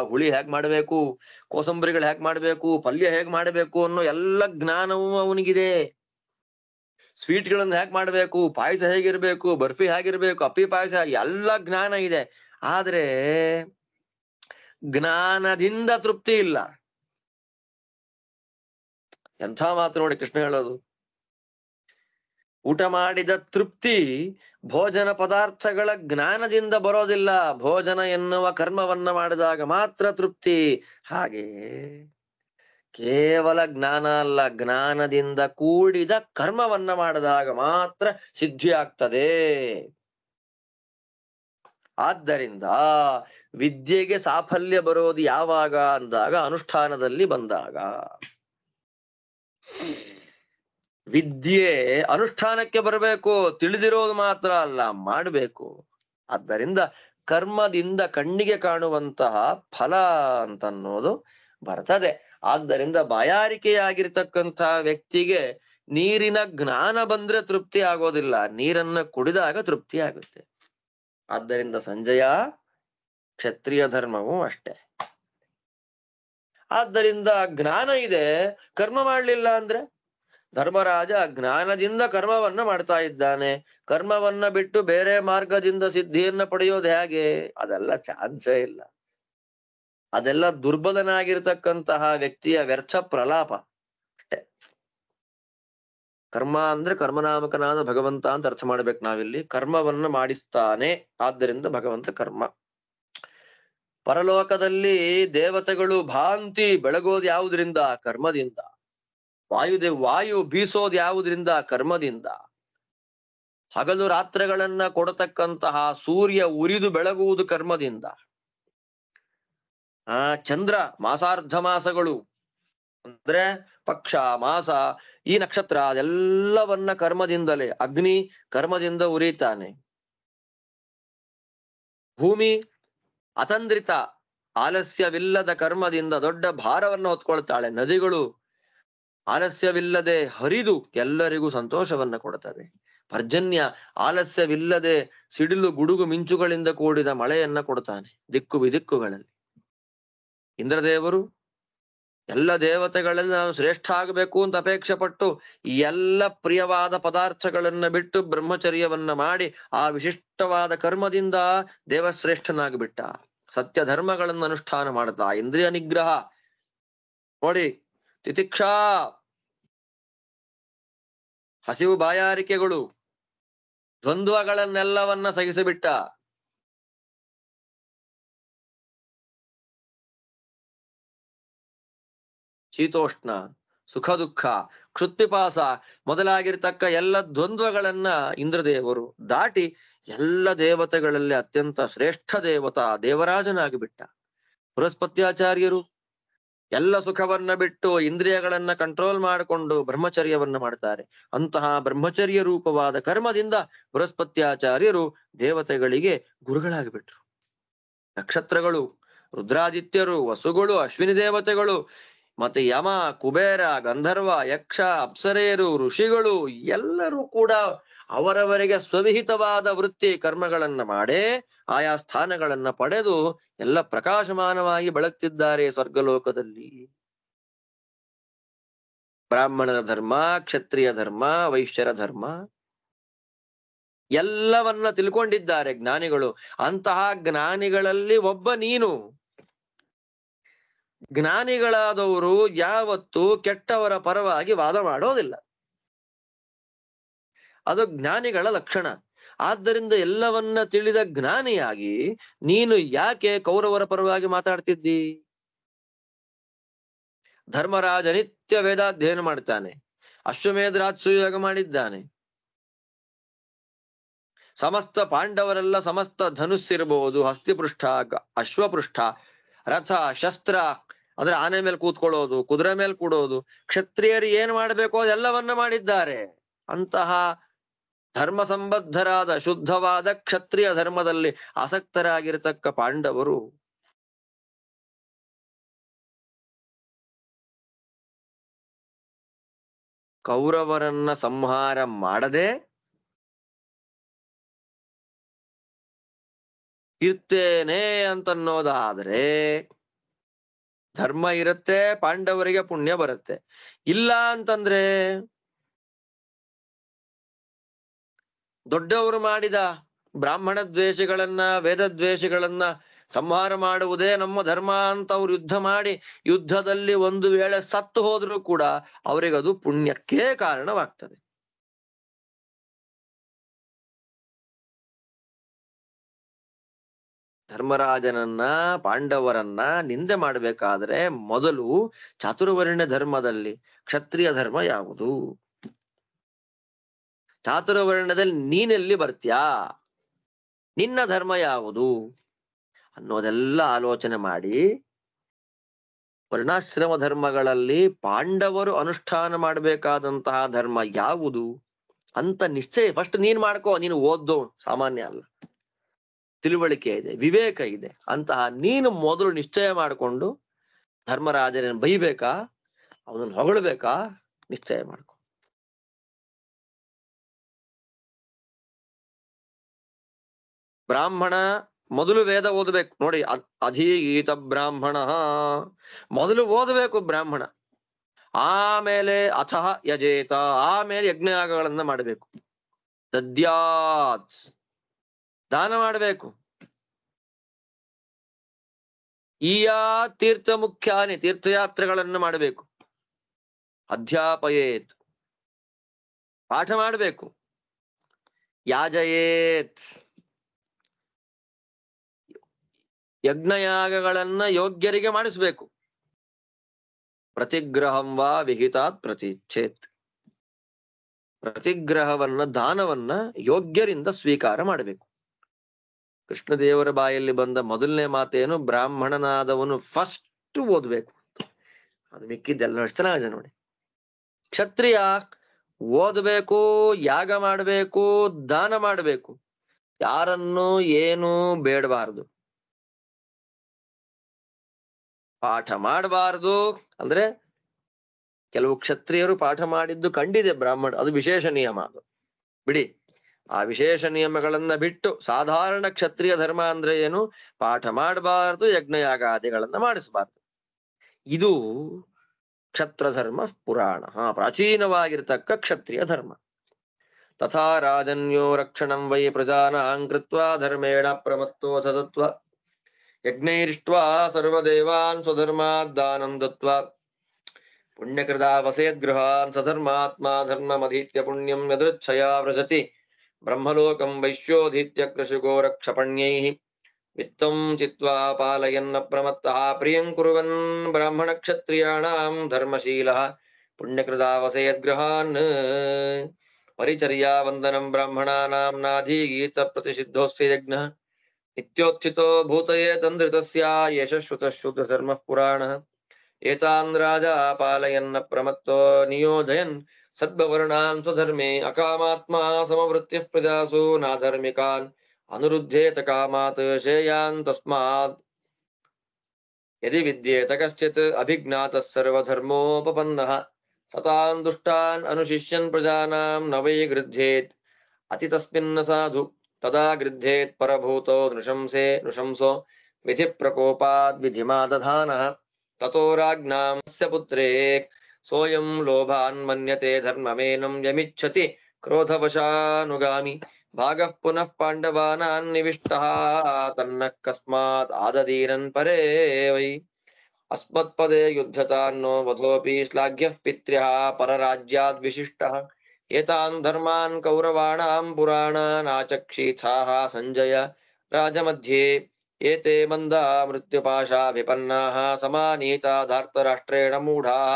ಹುಳಿ ಹೇಗ್ ಮಾಡ್ಬೇಕು, ಕೋಸಂಬರಿಗಳು ಹೇಗ್ ಮಾಡ್ಬೇಕು, ಪಲ್ಯ ಹೇಗ್ ಮಾಡ್ಬೇಕು ಅನ್ನೋ ಎಲ್ಲ ಜ್ಞಾನವೂ ಅವನಿಗಿದೆ. ಸ್ವೀಟ್ಗಳನ್ನು ಹೇಗ್ ಮಾಡ್ಬೇಕು, ಪಾಯಸ ಹೇಗಿರ್ಬೇಕು, ಬರ್ಫಿ ಹೇಗಿರ್ಬೇಕು, ಅಪ್ಪಿ ಪಾಯಸ, ಎಲ್ಲ ಜ್ಞಾನ ಇದೆ. ಆದ್ರೆ ಜ್ಞಾನದಿಂದ ತೃಪ್ತಿ ಇಲ್ಲ. ಎಂಥ ಮಾತು ನೋಡಿ ಕೃಷ್ಣ ಹೇಳೋದು. ಊಟ ಮಾಡಿದ ತೃಪ್ತಿ ಭೋಜನ ಪದಾರ್ಥಗಳ ಜ್ಞಾನದಿಂದ ಬರೋದಿಲ್ಲ. ಭೋಜನ ಎನ್ನುವ ಕರ್ಮವನ್ನ ಮಾಡಿದಾಗ ಮಾತ್ರ ತೃಪ್ತಿ. ಹಾಗೆ ಕೇವಲ ಜ್ಞಾನ ಅಲ್ಲ, ಜ್ಞಾನದಿಂದ ಕೂಡಿದ ಕರ್ಮವನ್ನ ಮಾಡಿದಾಗ ಮಾತ್ರ ಸಿದ್ಧಿ ಆಗ್ತದೆ. ಆದ್ದರಿಂದ ವಿದ್ಯೆಗೆ ಸಾಫಲ್ಯ ಬರೋದು ಯಾವಾಗ ಅಂದಾಗ ಅನುಷ್ಠಾನದಲ್ಲಿ ಬಂದಾಗ. ವಿದ್ಯೆ ಅನುಷ್ಠಾನಕ್ಕೆ ಬರಬೇಕು, ತಿಳಿದಿರೋದು ಮಾತ್ರ ಅಲ್ಲ, ಮಾಡಬೇಕು. ಆದ್ದರಿಂದ ಕರ್ಮದಿಂದ ಕಣ್ಣಿಗೆ ಕಾಣುವಂತಹ ಫಲ ಅಂತನ್ನೋದು ಬರ್ತದೆ. ಆದ್ದರಿಂದ ಬಾಯಾರಿಕೆಯಾಗಿರ್ತಕ್ಕಂತಹ ವ್ಯಕ್ತಿಗೆ ನೀರಿನ ಜ್ಞಾನ ಬಂದ್ರೆ ತೃಪ್ತಿ ಆಗೋದಿಲ್ಲ, ನೀರನ್ನ ಕುಡಿದಾಗ ತೃಪ್ತಿ ಆಗುತ್ತೆ. ಆದ್ದರಿಂದ ಸಂಜಯ, ಕ್ಷತ್ರಿಯ ಧರ್ಮವೂ ಅಷ್ಟೇ. ಆದ್ದರಿಂದ ಜ್ಞಾನ ಇದೆ, ಕರ್ಮ ಮಾಡ್ಲಿಲ್ಲ ಅಂದ್ರೆ, ಧರ್ಮರಾಜ ಜ್ಞಾನದಿಂದ ಕರ್ಮವನ್ನ ಮಾಡ್ತಾ ಇದ್ದಾನೆ. ಕರ್ಮವನ್ನ ಬಿಟ್ಟು ಬೇರೆ ಮಾರ್ಗದಿಂದ ಸಿದ್ಧಿಯನ್ನ ಪಡೆಯೋದು ಹೇಗೆ? ಅದೆಲ್ಲ ಚಾನ್ಸೇ ಇಲ್ಲ. ಅದೆಲ್ಲ ದುರ್ಬಲನಾಗಿರ್ತಕ್ಕಂತಹ ವ್ಯಕ್ತಿಯ ವ್ಯರ್ಥ ಪ್ರಲಾಪ ಅಷ್ಟೇ. ಕರ್ಮ ಅಂದ್ರೆ ಕರ್ಮನಾಮಕನಾದ ಭಗವಂತ ಅಂತ ಅರ್ಥ ಮಾಡ್ಬೇಕು ನಾವಿಲ್ಲಿ. ಕರ್ಮವನ್ನ ಮಾಡಿಸ್ತಾನೆ, ಆದ್ದರಿಂದ ಭಗವಂತ ಕರ್ಮ. ಪರಲೋಕದಲ್ಲಿ ದೇವತೆಗಳು ಭಾಂತಿ ಬೆಳಗೋದು ಯಾವುದರಿಂದ? ಕರ್ಮದಿಂದ. ವಾಯು ಬೀಸೋದು ಯಾವುದರಿಂದ? ಕರ್ಮದಿಂದ. ಹಗಲು ರಾತ್ರಿಗಳನ್ನ ಕೊಡತಕ್ಕಂತಹ ಸೂರ್ಯ ಉರಿದು ಬೆಳಗುವುದು ಕರ್ಮದಿಂದ. ಚಂದ್ರ ಮಾಸಾರ್ಧ ಮಾಸಗಳು ಅಂದ್ರೆ ಪಕ್ಷ, ಮಾಸ, ಈ ನಕ್ಷತ್ರ ಅದೆಲ್ಲವನ್ನ ಕರ್ಮದಿಂದಲೇ. ಅಗ್ನಿ ಕರ್ಮದಿಂದ ಉರಿತಾನೆ. ಭೂಮಿ ಅತಂದ್ರಿತ ಆಲಸ್ಯವಿಲ್ಲದ ಕರ್ಮದಿಂದ ದೊಡ್ಡ ಭಾರವನ್ನು ಹೊತ್ಕೊಳ್ತಾಳೆ. ನದಿಗಳು ಆಲಸ್ಯವಿಲ್ಲದೆ ಹರಿದು ಎಲ್ಲರಿಗೂ ಸಂತೋಷವನ್ನ ಕೊಡುತ್ತದೆ. ಪರ್ಜನ್ಯ ಆಲಸ್ಯವಿಲ್ಲದೆ ಸಿಡಿಲು ಗುಡುಗು ಮಿಂಚುಗಳಿಂದ ಕೂಡಿದ ಮಳೆಯನ್ನ ಕೊಡ್ತಾನೆ ದಿಕ್ಕು ವಿದಿಕ್ಕುಗಳಲ್ಲಿ. ಇಂದ್ರದೇವರು ಎಲ್ಲ ದೇವತೆಗಳಲ್ಲಿ ನಾನು ಶ್ರೇಷ್ಠ ಆಗಬೇಕು ಅಂತ ಅಪೇಕ್ಷೆ ಪಟ್ಟು ಎಲ್ಲ ಪ್ರಿಯವಾದ ಪದಾರ್ಥಗಳನ್ನ ಬಿಟ್ಟು ಬ್ರಹ್ಮಚರ್ಯವನ್ನ ಮಾಡಿ ಆ ವಿಶಿಷ್ಟವಾದ ಕರ್ಮದಿಂದ ದೇವಶ್ರೇಷ್ಠನಾಗ್ಬಿಟ್ಟ. ಸತ್ಯ ಧರ್ಮಗಳನ್ನು ಅನುಷ್ಠಾನ ಮಾಡ್ತಾ ಇಂದ್ರಿಯ ನಿಗ್ರಹ ನೋಡಿ, ತಿತಿಕ್ಷಾ ಹಸಿವು ಬಾಯಾರಿಕೆಗಳು ದ್ವಂದ್ವಗಳನ್ನೆಲ್ಲವನ್ನ ಸಹಿಸಿಬಿಟ್ಟ. ಶೀತೋಷ್ಣ, ಸುಖ ದುಃಖ, ಕ್ಷುತ್ಪಿಪಾಸ ಮೊದಲಾಗಿರ್ತಕ್ಕ ಎಲ್ಲ ದ್ವಂದ್ವಗಳನ್ನ ಇಂದ್ರದೇವರು ದಾಟಿ ಎಲ್ಲ ದೇವತೆಗಳಲ್ಲಿ ಅತ್ಯಂತ ಶ್ರೇಷ್ಠ ದೇವರಾಜನಾಗಿಬಿಟ್ಟ. ಬೃಹಸ್ಪತ್ಯಾಚಾರ್ಯರು ಎಲ್ಲ ಸುಖವನ್ನ ಬಿಟ್ಟು ಇಂದ್ರಿಯಗಳನ್ನ ಕಂಟ್ರೋಲ್ ಮಾಡಿಕೊಂಡು ಬ್ರಹ್ಮಚರ್ಯವನ್ನ ಮಾಡ್ತಾರೆ. ಅಂತಹ ಬ್ರಹ್ಮಚರ್ಯ ರೂಪವಾದ ಕರ್ಮದಿಂದ ಬೃಹಸ್ಪತ್ಯಾಚಾರ್ಯರು ದೇವತೆಗಳಿಗೆ ಗುರುಗಳಾಗಿಬಿಟ್ರು. ನಕ್ಷತ್ರಗಳು, ರುದ್ರಾದಿತ್ಯರು, ವಸುಗಳು, ಅಶ್ವಿನಿ ದೇವತೆಗಳು, ಮತ್ತೆ ಯಮ, ಕುಬೇರ, ಗಂಧರ್ವ, ಯಕ್ಷ, ಅಪ್ಸರೆಯರು, ಋಷಿಗಳು ಎಲ್ಲರೂ ಕೂಡ ಅವರವರಿಗೆ ಸ್ವವಿಹಿತವಾದ ವೃತ್ತಿ ಕರ್ಮಗಳನ್ನ ಮಾಡೇ ಆಯಾ ಸ್ಥಾನಗಳನ್ನ ಪಡೆದು ಎಲ್ಲ ಪ್ರಕಾಶಮಾನವಾಗಿ ಬೆಳಗ್ತಿದ್ದಾರೆ ಸ್ವರ್ಗಲೋಕದಲ್ಲಿ. ಬ್ರಾಹ್ಮಣರ ಧರ್ಮ, ಕ್ಷತ್ರಿಯ ಧರ್ಮ, ವೈಶ್ಯರ ಧರ್ಮ ಎಲ್ಲವನ್ನ ತಿಳ್ಕೊಂಡಿದ್ದಾರೆ ಜ್ಞಾನಿಗಳು. ಅಂತಹ ಜ್ಞಾನಿಗಳಲ್ಲಿ ಒಬ್ಬ ನೀನು. ಜ್ಞಾನಿಗಳಾದವರು ಯಾವತ್ತೂ ಕೆಟ್ಟವರ ಪರವಾಗಿ ವಾದ ಮಾಡೋದಿಲ್ಲ. ಅದು ಜ್ಞಾನಿಗಳ ಲಕ್ಷಣ. ಆದ್ದರಿಂದ ಎಲ್ಲವನ್ನ ತಿಳಿದ ಜ್ಞಾನಿಯಾಗಿ ನೀನು ಯಾಕೆ ಕೌರವರ ಪರವಾಗಿ ಮಾತಾಡ್ತಿದ್ದಿ? ಧರ್ಮರಾಜ ನಿತ್ಯ ವೇದಾಧ್ಯಯನ ಮಾಡ್ತಾನೆ, ಅಶ್ವಮೇಧರಾಜಸೂಯಾಗ ಮಾಡಿದ್ದಾನೆ. ಸಮಸ್ತ ಪಾಂಡವರೆಲ್ಲ ಸಮಸ್ತ ಧನುಸ್ಸಿರಬಹುದು, ಹಸ್ತಿಪೃಷ್ಠ, ಅಶ್ವಪೃಷ್ಠ, ರಥ, ಶಸ್ತ್ರ ಅಂದ್ರೆ ಆನೆ ಮೇಲೆ ಕೂತ್ಕೊಳ್ಳೋದು, ಕುದುರೆ ಮೇಲೆ ಕೂಡೋದು, ಕ್ಷತ್ರಿಯರು ಏನ್ ಮಾಡ್ಬೇಕೋ ಅದೆಲ್ಲವನ್ನ ಮಾಡಿದ್ದಾರೆ. ಅಂತಹ ಧರ್ಮ ಸಂಬದ್ಧರಾದ ಶುದ್ಧವಾದ ಕ್ಷತ್ರಿಯ ಧರ್ಮದಲ್ಲಿ ಆಸಕ್ತರಾಗಿರತಕ್ಕ ಪಾಂಡವರು ಕೌರವರನ್ನ ಸಂಹಾರ ಮಾಡದೆ ಇರ್ತೇನೆ ಅಂತನ್ನೋದಾದ್ರೆ ಧರ್ಮ ಇರುತ್ತೆ, ಪಾಂಡವರಿಗೆ ಪುಣ್ಯ ಬರುತ್ತೆ. ಇಲ್ಲ ಅಂತಂದ್ರೆ ದೊಡ್ಡವರು ಮಾಡಿದ ಬ್ರಾಹ್ಮಣ ದ್ವೇಷಗಳನ್ನ, ವೇದ ದ್ವೇಷಗಳನ್ನ ಸಂಹಾರ ಮಾಡುವುದೇ ನಮ್ಮ ಧರ್ಮ ಅಂತ ಅವ್ರು ಯುದ್ಧ ಮಾಡಿ ಯುದ್ಧದಲ್ಲಿ ಒಂದು ವೇಳೆ ಸತ್ತು ಹೋದ್ರೂ ಕೂಡ ಅವರಿಗದು ಪುಣ್ಯಕ್ಕೆ ಕಾರಣವಾಗ್ತದೆ. ಧರ್ಮರಾಜನನ್ನ, ಪಾಂಡವರನ್ನ ನಿಂದೆ ಮಾಡಬೇಕಾದ್ರೆ ಮೊದಲು ಚಾತುರ್ವರ್ಣ್ಯ ಧರ್ಮದಲ್ಲಿ ಕ್ಷತ್ರಿಯ ಧರ್ಮ ಯಾವುದು, ಚಾತುರ್ವರ್ಣ್ಯದಲ್ಲಿ ನೀನೆಲ್ಲಿ ಬರ್ತ್ಯಾ, ನಿನ್ನ ಧರ್ಮ ಯಾವುದು ಅನ್ನೋದೆಲ್ಲ ಆಲೋಚನೆ ಮಾಡಿ ವರ್ಣಾಶ್ರಮ ಧರ್ಮಗಳಲ್ಲಿ ಪಾಂಡವರು ಅನುಷ್ಠಾನ ಮಾಡಬೇಕಾದಂತಹ ಧರ್ಮ ಯಾವುದು ಅಂತ ನಿಶ್ಚಯ ಫಸ್ಟ್ ನೀನ್ ಮಾಡ್ಕೋ. ನೀನು ಓದ್ದೋ ಸಾಮಾನ್ಯ ಅಲ್ಲ, ತಿಳುವಳಿಕೆ ಇದೆ, ವಿವೇಕ ಇದೆ. ಅಂತಹ ನೀನು ಮೊದಲು ನಿಶ್ಚಯ ಮಾಡಿಕೊಂಡು ಧರ್ಮರಾಜನ ಬೈಬೇಕಾ, ಅವನನ್ನು ಹೊಗಳಬೇಕಾ, ನಿಶ್ಚಯ ಮಾಡ್ಕೊ. ಬ್ರಾಹ್ಮಣ ಮೊದಲು ವೇದ ಓದಬೇಕು ನೋಡಿ. ಅಧೀಗೀತ ಬ್ರಾಹ್ಮಣ ಮೊದಲು ಓದಬೇಕು ಬ್ರಾಹ್ಮಣ. ಆಮೇಲೆ ಅಥಃ ಯಜೇತ, ಆಮೇಲೆ ಯಜ್ಞಯಾಗಗಳನ್ನ ಮಾಡಬೇಕು. ದದ್ಯಾತ್, ದಾನ ಮಾಡಬೇಕು. ಈಯಾ ತೀರ್ಥ ಮುಖ್ಯಾನಿ, ತೀರ್ಥಯಾತ್ರೆಗಳನ್ನು ಮಾಡಬೇಕು. ಅಧ್ಯಾಪಯೇತ್, ಪಾಠ ಮಾಡಬೇಕು. ಯಾಜಯೇತ್, ಯಜ್ಞಯಾಗಗಳನ್ನ ಯೋಗ್ಯರಿಗೆ ಮಾಡಿಸ್ಬೇಕು. ಪ್ರತಿಗ್ರಹಂ ವಾ ವಿಹಿತಾತ್ ಪ್ರತಿಚ್ಛೇತ್, ಪ್ರತಿಗ್ರಹವನ್ನ, ದಾನವನ್ನ ಯೋಗ್ಯರಿಂದ ಸ್ವೀಕಾರ ಮಾಡಬೇಕು. ಕೃಷ್ಣದೇವರ ಬಾಯಲ್ಲಿ ಬಂದ ಮೊದಲನೇ ಮಾತೇನು, ಬ್ರಾಹ್ಮಣನಾದವನು ಫಸ್ಟ್ ಓದ್ಬೇಕು. ಅದು ಮಿಕ್ಕಿದ್ದೆಲ್ಲ ಎಷ್ಟು ಚೆನ್ನಾಗಿದೆ ನೋಡಿ. ಕ್ಷತ್ರಿಯ ಓದಬೇಕು, ಯಾಗ ಮಾಡಬೇಕು, ದಾನ ಮಾಡಬೇಕು. ಯಾರನ್ನು ಏನು ಬೇಡಬಾರದು, ಪಾಠ ಮಾಡಬಾರದು. ಅಂದ್ರೆ ಕೆಲವು ಕ್ಷತ್ರಿಯರು ಪಾಠ ಮಾಡಿದ್ದು ಕಂಡಿದೆ ಬ್ರಾಹ್ಮಣ, ಅದು ವಿಶೇಷ ನಿಯಮ. ಅದು ಬಿಡಿ, ಆ ವಿಶೇಷ ನಿಯಮಗಳನ್ನ ಬಿಟ್ಟು ಸಾಧಾರಣ ಕ್ಷತ್ರಿಯ ಧರ್ಮ ಅಂದ್ರೆ ಏನು, ಪಾಠ ಮಾಡಬಾರದು, ಯಜ್ಞಯಾಗಾದಿಗಳನ್ನ ಮಾಡಿಸಬಾರದು. ಇದು ಕ್ಷತ್ರ ಧರ್ಮ ಪುರಾಣ, ಪ್ರಾಚೀನವಾಗಿರ್ತಕ್ಕ ಕ್ಷತ್ರಿಯ ಧರ್ಮ. ತಥಾ ರಾಜನ್ಯೋ ರಕ್ಷಣಂ ವೈ ಪ್ರಜಾನಾಂ ಕೃತ್ವಾ ಧರ್ಮೇಣ ಪ್ರಮತ್ತೋ ಸದತ್ವ ಯಜ್ಞೈರಿಷ್ಟ್ವಾ ಸರ್ವದೇವಾನ್ ಸ್ವಧರ್ಮಾದ್ದಾನಂ ದತ್ವಾ ಪುಣ್ಯಕೃತಾ ವಸೇದ್ಗೃಹಾನ್ ಸಧರ್ಮಾತ್ಮ ಧರ್ಮಮಧೀತ್ಯ ಪುಣ್ಯಂ ಯದೃಚ್ಛಯಾ ವ್ರಜತಿ ಬ್ರಹ್ಮಲೋಕಂ ವೈಶ್ಯೋಧೀತ್ಯ ಕೃಷಿಗೋ ರಕ್ಷಪಣ್ಯೈಃ ವಿತ್ತಂ ಚಿತ್ವಾ ಪಾಲಯನ್ನ ಪ್ರಮತ್ತಃ ಪ್ರಿಯಂ ಕುರ್ವನ್ ಬ್ರಾಹ್ಮಣ ಕ್ಷತ್ರಿಯಾಣಾಂ ಧರ್ಮಶೀಲಃ ಪುಣ್ಯಕೃತಾ ವಸೇದ್ಗೃಹಾನ್ ಪರಿಚರ್ಯಾ ವಂದನಂ ಬ್ರಾಹ್ಮಣಾನಾಂ ನಾಧೀಗೀತ ಪ್ರತಿಷಿದ್ಧೋಸ್ತಿ ಯಜ್ಞಃ ನಿತ್ಯೋತ್ಥಿತೋ ಭೂತಯೇ ತಂದ್ರಿತಸ್ಯ ಯಶಶ್ರುತಃ ಶುದ್ಧ ಧರ್ಮ ಪುರಾಣ ಏತಾನ್ ರಾಜ ಪಾಲಯನ್ನ ಪ್ರಮತ್ತೋ ನಿಯೋಜಯನ್ ಸದ್ಭವರ್ಣಾನ್ ಸ್ವಧರ್ಮೇ ಅಕಾಮಾತ್ಮ ಸಮವೃತ್ತಿ ಪ್ರಜಾಸು ನಾಧರ್ಮಿಕಾನ್ ಅನುರುದ್ಧೇತ ಕಾಮಾತ್ ಶೇಯಾನ್ ತಸ್ಮಾತ್ ಯದಿ ವಿದ್ಯೇತ ಕಶ್ಚಿತ್ ಅಭಿಜ್ಞಾತಃ ಸರ್ವಧರ್ಮೋಪಪನ್ನಃ ಸತಾನ್ ದುಷ್ಟಾನ್ ಅನುಶಿಷ್ಯನ್ ಪ್ರಜಾನಾಂ ನ ವೈ ಗೃಧ್ಯೇತ್ ಅತಿ ತಸ್ಮಿನ್ನ ಸಾಧು ತದಾ ಗೃಧ್ಯೇತ್ ಪರಭೂತೋ ನೃಶಂಸೋ ವಿಧಿ ಪ್ರಕೋಪಾದ್ ವಿಧಿಮಾದಧಾನಃ ತತೋ ರಾಜ್ಞಾಂ ಸ್ಯ ಪುತ್ರೇ ಸೋಯಂ ಲೋಭಾನ್ ಮನ್ಯತೆ ಧರ್ಮಮೇನಂ ಯಮಿಚ್ಛತಿ ಕ್ರೋಧವಶಾನುಗಾಮಿ ಭಾಗಃ ಪುನಃ ಪಾಂಡವಾನಾನ್ ನಿವಿಷ್ಟಃ ತನ್ನ ಕಸ್ಮಾತ್ ಆದದೀರನ್ ಪರೇ ವೈ ಅಸ್ಮತ್ಪದೇ ಯುದ್ಧತಾನ್ನೋ ವಧೋಪಿ ಶ್ಲಾಘ್ಯಃ ಪಿತ್ರ್ಯಃ ಪರರಾಜ್ಯಾದ್ ವಿಶಿಷ್ಟಃ ಏತಾನ್ ಧರ್ಮಾನ್ ಕೌರವಾಣಾಂ ಪುರಾಣಾನ್ ಆಚಕ್ಷೀಥಾಃ ಸಂಜಯ ರಾಜಮಧ್ಯೆ ಏತೆ ಮಂದಾ ಮೃತ್ಯುಪಾಶಾ ವಿಪನ್ನಾಃ ಸಮಾನೀತಾ ಧಾರ್ತರಾಷ್ಟ್ರೇಣ ಮೂಢಾಃ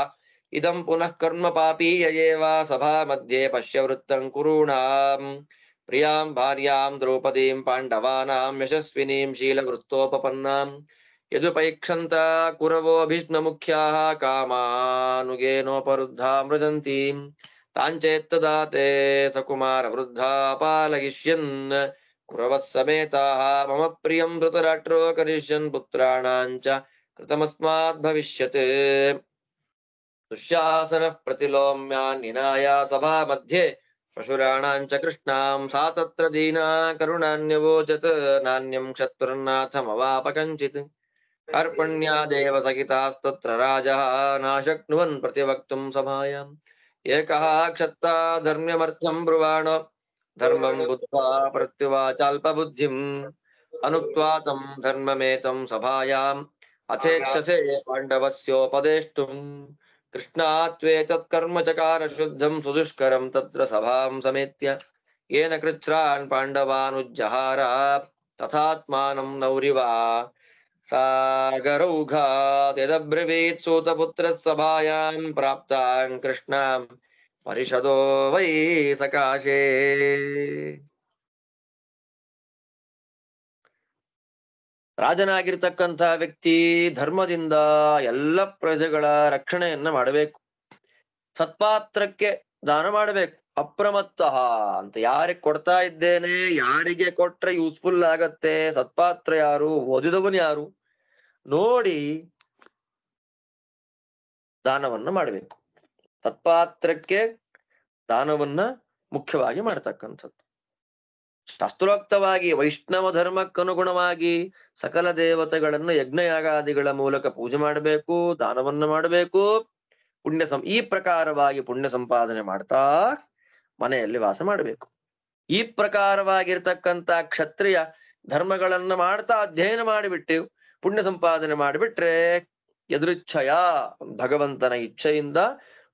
ಇದಂ ಪುನಃ ಕರ್ಮ ಪಾಪೀಯ ಏವ ಸಭಾ ಮಧ್ಯೆ ಪಶ್ಯ ವೃತ್ತಂ ಕುರುಣಾಂ ಪ್ರಿಯಾಂ ಭಾರ್ಯಾಂ ದ್ರೌಪದೀಂ ಪಾಂಡವಾನಾಂ ಯಶಸ್ವಿನೀಂ ಶೀಲವೃತ್ತೋಪಪನ್ನಾಂ ಯದುಪೈಕ್ಷಂತ ಕುರವೋಭಿಷ್ಣ ಮುಖ್ಯಾಃ ಕಾಮಾನುಗೇನೋಪರುದ್ಧಾ ಮೃಜಂತೀಂ ತಾಂಚೇತ್ತದಾ ತೇ ಸಕುಮಾರ ವೃದ್ಧಾ ಪಾಲಯಿಷ್ಯನ್ ಕುರವಃ ಸಮೇತಾಃ ಮಮ ಪ್ರಿಯಂ ಧೃತರಾಷ್ಟ್ರೋ ಕರಿಷ್ಯನ್ ಪುತ್ರಾಣಾಂಚ ಕೃತಮಸ್ಮಾದ್ ಭವಿಷ್ಯತ್ ದುಶ್ಯಾಸನಃ ಪ್ರತಿಲೋಮ್ಯಾನ್ ನಿನಾಯ ಸಭಾ ಮಧ್ಯೆ ಶ್ವಶುರಾಣಾಂಚ ಕೃಷ್ಣಾಂ ಸಾ ತತ್ರ ದೀನಾ ಕರುಣಾನ್ಯವೋಚತ್ ನಾನ್ಯಂ ಶತ್ರುರ್ನಾಥಮವಾಪ ಕಂಚಿತ್ ಕಾರ್ಪಣ್ಯಾದೇವ ಸಹಿತಾಸ್ತತ್ರ ರಾಜಃ ನಾಶಕ್ನುವನ್ ಪ್ರತಿವಕ್ತುಂ ಸಭಾಯಾಂ ಏಕಃ ಕ್ಷತ್ತಾ ಧರ್ಮ್ಯಮರ್ಥಂ ಬ್ರುವಾಣೋ ಧರ್ಮಂ ಬುದ್ಧ್ವಾ ಪ್ರತ್ಯುವಾಚಾಲ್ಪಬುದ್ಧಿಂ ಅನುಕ್ತ್ವಾ ತಂ ಧರ್ಮಮೇತಂ ಸಭಾಯಾಂ ಅಥೇಕ್ಷಸೆ ಪಾಂಡವಸ್ಯೋಪದೇಷ್ಟುಂ ಕೃಷ್ಣಾತ್ವೇತತ್ಕರ್ಮ ಚಕಾರ ಶುದ್ಧಂ ಸುದುಷ್ಕರಂ ತತ್ರ ಸಭಾಂ ಸಮೇತ್ಯ ಯೇನ ಕೃಚ್ಛ್ರಾನ್ ಪಾಂಡವಾನುಜ್ಜಹಾರ ತಥಾತ್ಮಾನಂ ನೌರಿವಾ ಸಾಗರೌಘಾತ್ ಯದಬ್ರವೀತ್ ಸೂತಪುತ್ರಃ ಸಭಾಯಾಂ ಪ್ರಾಪ್ತಾಂ ಕೃಷ್ಣಾಂ ಪರಿಷದೋ ವೈ ಸಕಾಶೇ. ರಾಜನಾಗಿರ್ತಕ್ಕಂಥ ವ್ಯಕ್ತಿ ಧರ್ಮದಿಂದ ಎಲ್ಲ ಪ್ರಜೆಗಳ ರಕ್ಷಣೆಯನ್ನ ಮಾಡಬೇಕು. ಸತ್ಪಾತ್ರಕ್ಕೆ ದಾನ ಮಾಡಬೇಕು. ಅಪ್ರಮತ್ತಃ ಅಂತ ಯಾರಿಗೆ ಕೊಡ್ತಾ ಇದ್ದೇನೆ, ಯಾರಿಗೆ ಕೊಟ್ರೆ ಯೂಸ್ಫುಲ್ ಆಗತ್ತೆ, ಸತ್ಪಾತ್ರ ಯಾರು, ಓದಿದವನು ಯಾರು ನೋಡಿ ದಾನವನ್ನ ಮಾಡಬೇಕು. ಸತ್ಪಾತ್ರಕ್ಕೆ ದಾನವನ್ನ ಮುಖ್ಯವಾಗಿ ಮಾಡ್ತಕ್ಕಂಥದ್ದು. ಶಾಸ್ತ್ರೋಕ್ತವಾಗಿ ವೈಷ್ಣವ ಧರ್ಮಕ್ಕನುಗುಣವಾಗಿ ಸಕಲ ದೇವತೆಗಳನ್ನು ಯಜ್ಞಯಾಗಾದಿಗಳ ಮೂಲಕ ಪೂಜೆ ಮಾಡಬೇಕು, ದಾನವನ್ನ ಮಾಡಬೇಕು, ಈ ಪ್ರಕಾರವಾಗಿ ಪುಣ್ಯ ಸಂಪಾದನೆ ಮಾಡ್ತಾ ಮನೆಯಲ್ಲಿ ವಾಸ ಮಾಡಬೇಕು. ಈ ಪ್ರಕಾರವಾಗಿರ್ತಕ್ಕಂಥ ಕ್ಷತ್ರಿಯ ಧರ್ಮಗಳನ್ನ ಮಾಡ್ತಾ ಅಧ್ಯಯನ ಮಾಡಿಬಿಟ್ಟು ಪುಣ್ಯ ಸಂಪಾದನೆ ಮಾಡಿಬಿಟ್ರೆ ಯದೃಚ್ಛಯ ಭಗವಂತನ ಇಚ್ಛೆಯಿಂದ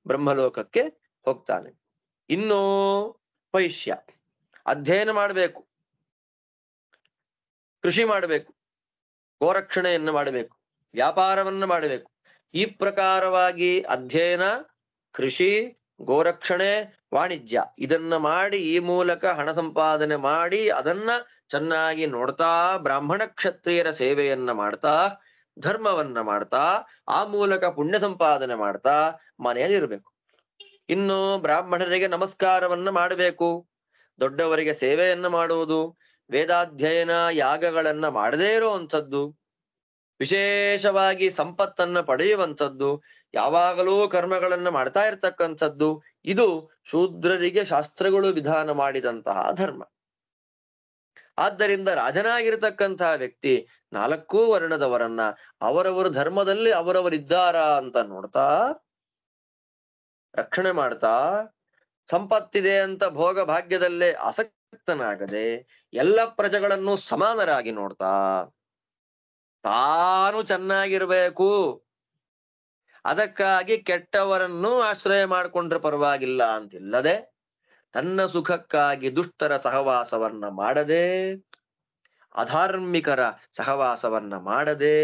ಬ್ರಹ್ಮಲೋಕಕ್ಕೆ ಹೋಗ್ತಾನೆ. ಇನ್ನು ವೈಶ್ಯ ಅಧ್ಯಯನ ಮಾಡಬೇಕು, ಕೃಷಿ ಮಾಡಬೇಕು, ಗೋರಕ್ಷಣೆಯನ್ನು ಮಾಡಬೇಕು, ವ್ಯಾಪಾರವನ್ನ ಮಾಡಬೇಕು. ಈ ಪ್ರಕಾರವಾಗಿ ಅಧ್ಯಯನ, ಕೃಷಿ, ಗೋರಕ್ಷಣೆ, ವಾಣಿಜ್ಯ ಇದನ್ನ ಮಾಡಿ ಈ ಮೂಲಕ ಹಣ ಸಂಪಾದನೆ ಮಾಡಿ ಅದನ್ನ ಚೆನ್ನಾಗಿ ನೋಡ್ತಾ ಬ್ರಾಹ್ಮಣ ಕ್ಷತ್ರಿಯರ ಸೇವೆಯನ್ನ ಮಾಡ್ತಾ ಧರ್ಮವನ್ನ ಮಾಡ್ತಾ ಆ ಮೂಲಕ ಪುಣ್ಯ ಸಂಪಾದನೆ ಮಾಡ್ತಾ ಮನೆಯಲ್ಲಿ ಇರಬೇಕು. ಇನ್ನು ಬ್ರಾಹ್ಮಣರಿಗೆ ನಮಸ್ಕಾರವನ್ನ ಮಾಡಬೇಕು, ದೊಡ್ಡವರಿಗೆ ಸೇವೆಯನ್ನ ಮಾಡುವುದು, ವೇದಾಧ್ಯಯನ ಯಾಗಗಳನ್ನ ಮಾಡದೇ ಇರುವಂಥದ್ದು, ವಿಶೇಷವಾಗಿ ಸಂಪತ್ತನ್ನ ಪಡೆಯುವಂಥದ್ದು, ಯಾವಾಗಲೂ ಕರ್ಮಗಳನ್ನ ಮಾಡ್ತಾ ಇರ್ತಕ್ಕಂಥದ್ದು, ಇದು ಶೂದ್ರರಿಗೆ ಶಾಸ್ತ್ರಗಳು ವಿಧಾನ ಮಾಡಿದಂತಹ ಧರ್ಮ. ಆದ್ದರಿಂದ ರಾಜನಾಗಿರ್ತಕ್ಕಂತಹ ವ್ಯಕ್ತಿ 4 ವರ್ಣದವರನ್ನ ಅವರವರು ಧರ್ಮದಲ್ಲಿ ಅವರವರಿದ್ದಾರಾ ಅಂತ ನೋಡ್ತಾ ರಕ್ಷಣೆ ಮಾಡ್ತಾ, ಸಂಪತ್ತಿದೆ ಅಂತ ಭೋಗ ಭಾಗ್ಯದಲ್ಲೇ ಆಸಕ್ತನಾಗದೆ ಎಲ್ಲ ಪ್ರಜೆಗಳನ್ನು ಸಮಾನರಾಗಿ ನೋಡ್ತಾ ತಾನು ಚೆನ್ನಾಗಿರ್ಬೇಕು, ಅದಕ್ಕಾಗಿ ಕೆಟ್ಟವರನ್ನು ಆಶ್ರಯ ಮಾಡಿಕೊಂಡ್ರೆ ಪರವಾಗಿಲ್ಲ ಅಂತಿಲ್ಲದೆ ತನ್ನ ಸುಖಕ್ಕಾಗಿ ದುಷ್ಟರ ಸಹವಾಸವನ್ನ ಮಾಡದೆ, ಅಧಾರ್ಮಿಕರ ಸಹವಾಸವನ್ನ ಮಾಡದೆ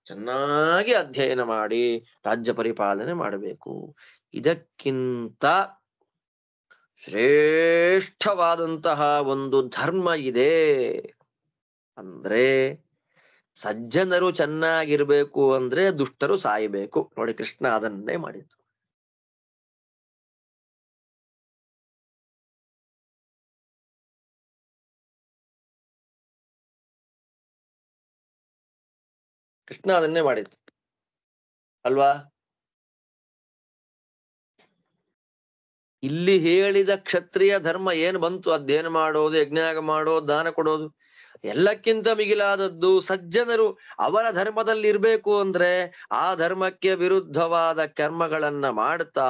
ಚೆನ್ನಾಗಿ ಅಧ್ಯಯನ ಮಾಡಿ ರಾಜ್ಯ ಪರಿಪಾಲನೆ ಮಾಡಬೇಕು. ಇದಕ್ಕಿಂತ ಶ್ರೇಷ್ಠವಾದಂತಹ ಒಂದು ಧರ್ಮ ಇದೆ ಅಂದ್ರೆ ಸಜ್ಜನರು ಚೆನ್ನಾಗಿರ್ಬೇಕು ಅಂದ್ರೆ ದುಷ್ಟರು ಸಾಯಬೇಕು. ನೋಡಿ, ಕೃಷ್ಣ ಅದನ್ನೇ ಮಾಡಿದ್ದು. ಕೃಷ್ಣ ಅದನ್ನೇ ಮಾಡಿದ್ದು ಅಲ್ವಾ? ಇಲ್ಲಿ ಹೇಳಿದ ಕ್ಷತ್ರಿಯ ಧರ್ಮ ಏನು ಬಂತು? ಅಧ್ಯಯನ ಮಾಡೋದು, ಯಜ್ಞಯಾಗ ಮಾಡೋದು, ದಾನ ಕೊಡೋದು. ಎಲ್ಲಕ್ಕಿಂತ ಮಿಗಿಲಾದದ್ದು ಸಜ್ಜನರು ಅವರ ಧರ್ಮದಲ್ಲಿ ಇರ್ಬೇಕು ಅಂದ್ರೆ ಆ ಧರ್ಮಕ್ಕೆ ವಿರುದ್ಧವಾದ ಕರ್ಮಗಳನ್ನ ಮಾಡ್ತಾ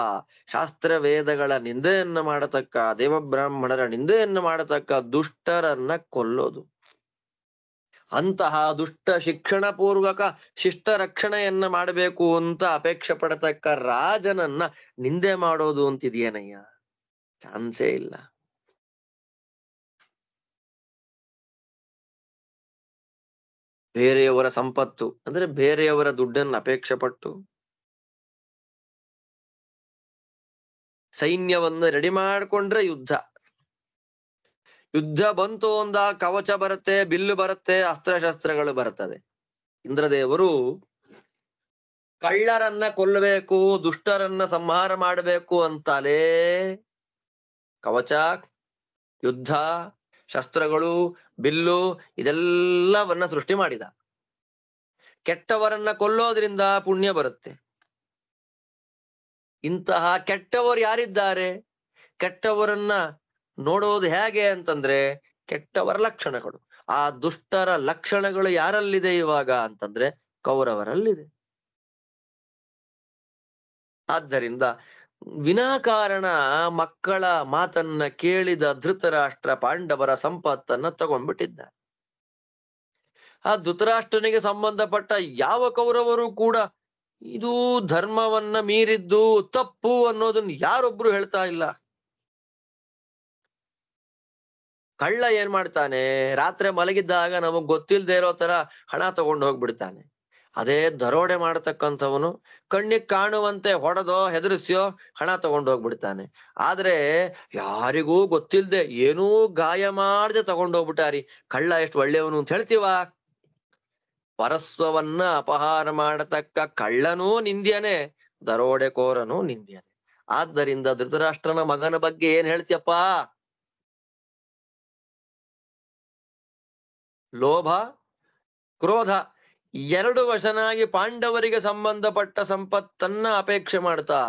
ಶಾಸ್ತ್ರ ವೇದಗಳ ನಿಂದೆಯನ್ನ ಮಾಡತಕ್ಕ ದೇವಬ್ರಾಹ್ಮಣರ ನಿಂದೆಯನ್ನ ಮಾಡತಕ್ಕ ದುಷ್ಟರನ್ನ ಕೊಲ್ಲೋದು. ಅಂತಹ ದುಷ್ಟ ಶಿಕ್ಷಣ ಪೂರ್ವಕ ಶಿಷ್ಟ ರಕ್ಷಣೆಯನ್ನ ಮಾಡಬೇಕು ಅಂತ ಅಪೇಕ್ಷೆ ಪಡತಕ್ಕ ರಾಜನನ್ನ ನಿಂದೆ ಮಾಡೋದು ಅಂತಿದೆಯೇನಯ್ಯ? ಚಾನ್ಸೇ ಇಲ್ಲ. ಬೇರೆಯವರ ಸಂಪತ್ತು ಅಂದ್ರೆ ಬೇರೆಯವರ ದುಡ್ಡನ್ನು ಅಪೇಕ್ಷೆ ಪಟ್ಟು ಸೈನ್ಯವನ್ನು ರೆಡಿ ಮಾಡ್ಕೊಂಡ್ರೆ ಯುದ್ಧ ಬಂತು ಅಂದ ಕವಚ ಬರುತ್ತೆ, ಬಿಲ್ಲು ಬರುತ್ತೆ, ಅಸ್ತ್ರಶಸ್ತ್ರಗಳು ಬರ್ತದೆ. ಇಂದ್ರದೇವರು ಕಳ್ಳರನ್ನ ಕೊಲ್ಲಬೇಕು, ದುಷ್ಟರನ್ನ ಸಂಹಾರ ಮಾಡಬೇಕು ಅಂತಲೇ ಕವಚ, ಯುದ್ಧ, ಶಸ್ತ್ರಗಳು, ಬಿಲ್ಲು ಇದೆಲ್ಲವನ್ನ ಸೃಷ್ಟಿ ಮಾಡಿದ. ಕೆಟ್ಟವರನ್ನ ಕೊಲ್ಲೋದ್ರಿಂದ ಪುಣ್ಯ ಬರುತ್ತೆ. ಇಂತಹ ಕೆಟ್ಟವರು ಯಾರಿದ್ದಾರೆ? ಕೆಟ್ಟವರನ್ನ ನೋಡೋದು ಹೇಗೆ ಅಂತಂದ್ರೆ ಕೆಟ್ಟವರ ಲಕ್ಷಣಗಳು. ಆ ದುಷ್ಟರ ಲಕ್ಷಣಗಳು ಯಾರಲ್ಲಿದೆ ಇವಾಗ ಅಂತಂದ್ರೆ ಕೌರವರಲ್ಲಿದೆ. ಆದ್ದರಿಂದ ವಿನಾಕಾರಣ ಮಕ್ಕಳ ಮಾತನ್ನ ಕೇಳಿದ ಧೃತರಾಷ್ಟ್ರ ಪಾಂಡವರ ಸಂಪತ್ತನ್ನ ತಗೊಂಡ್ಬಿಟ್ಟಿದ್ದ. ಆ ಧೃತರಾಷ್ಟ್ರನಿಗೆ ಸಂಬಂಧಪಟ್ಟ ಯಾವ ಕೌರವರು ಕೂಡ ಇದು ಧರ್ಮವನ್ನ ಮೀರಿದ್ದು ತಪ್ಪು ಅನ್ನೋದನ್ನ ಯಾರೊಬ್ರು ಹೇಳ್ತಾ ಇಲ್ಲ. ಕಳ್ಳ ಏನ್ ಮಾಡ್ತಾನೆ, ರಾತ್ರಿ ಮಲಗಿದ್ದಾಗ ನಮಗ್ ಗೊತ್ತಿಲ್ದೇ ಇರೋ ತರ ಹಣ ತಗೊಂಡು ಹೋಗ್ಬಿಡ್ತಾನೆ. ಅದೇ ದರೋಡೆ ಮಾಡತಕ್ಕಂಥವನು ಕಣ್ಣಿಗೆ ಕಾಣುವಂತೆ ಹೊಡೆದೋ ಹೆದರಿಸ್ಯೋ ಹಣ ತಗೊಂಡು ಹೋಗ್ಬಿಡ್ತಾನೆ. ಆದ್ರೆ ಯಾರಿಗೂ ಗೊತ್ತಿಲ್ದೆ ಏನೂ ಗಾಯ ಮಾಡದೆ ತಗೊಂಡೋಗ್ಬಿಟ್ಟಾರಿ. ಕಳ್ಳ ಎಷ್ಟು ಒಳ್ಳೆಯವನು ಅಂತ ಹೇಳ್ತೀವ? ಪರಸ್ವವನ್ನ ಅಪಹಾರ ಮಾಡತಕ್ಕ ಕಳ್ಳನೂ ನಿಂದ್ಯನೇ, ದರೋಡೆಕೋರನೂ ನಿಂದ್ಯನೇ. ಆದ್ದರಿಂದ ಧೃತರಾಷ್ಟ್ರನ ಮಗನ ಬಗ್ಗೆ ಏನ್ ಹೇಳ್ತೀಯಪ್ಪ? ಲೋಭ ಕ್ರೋಧ ಎರಡು ವಶನಾಗಿ ಪಾಂಡವರಿಗೆ ಸಂಬಂಧಪಟ್ಟ ಸಂಪತ್ತನ್ನ ಅಪೇಕ್ಷೆ ಮಾಡ್ತಾ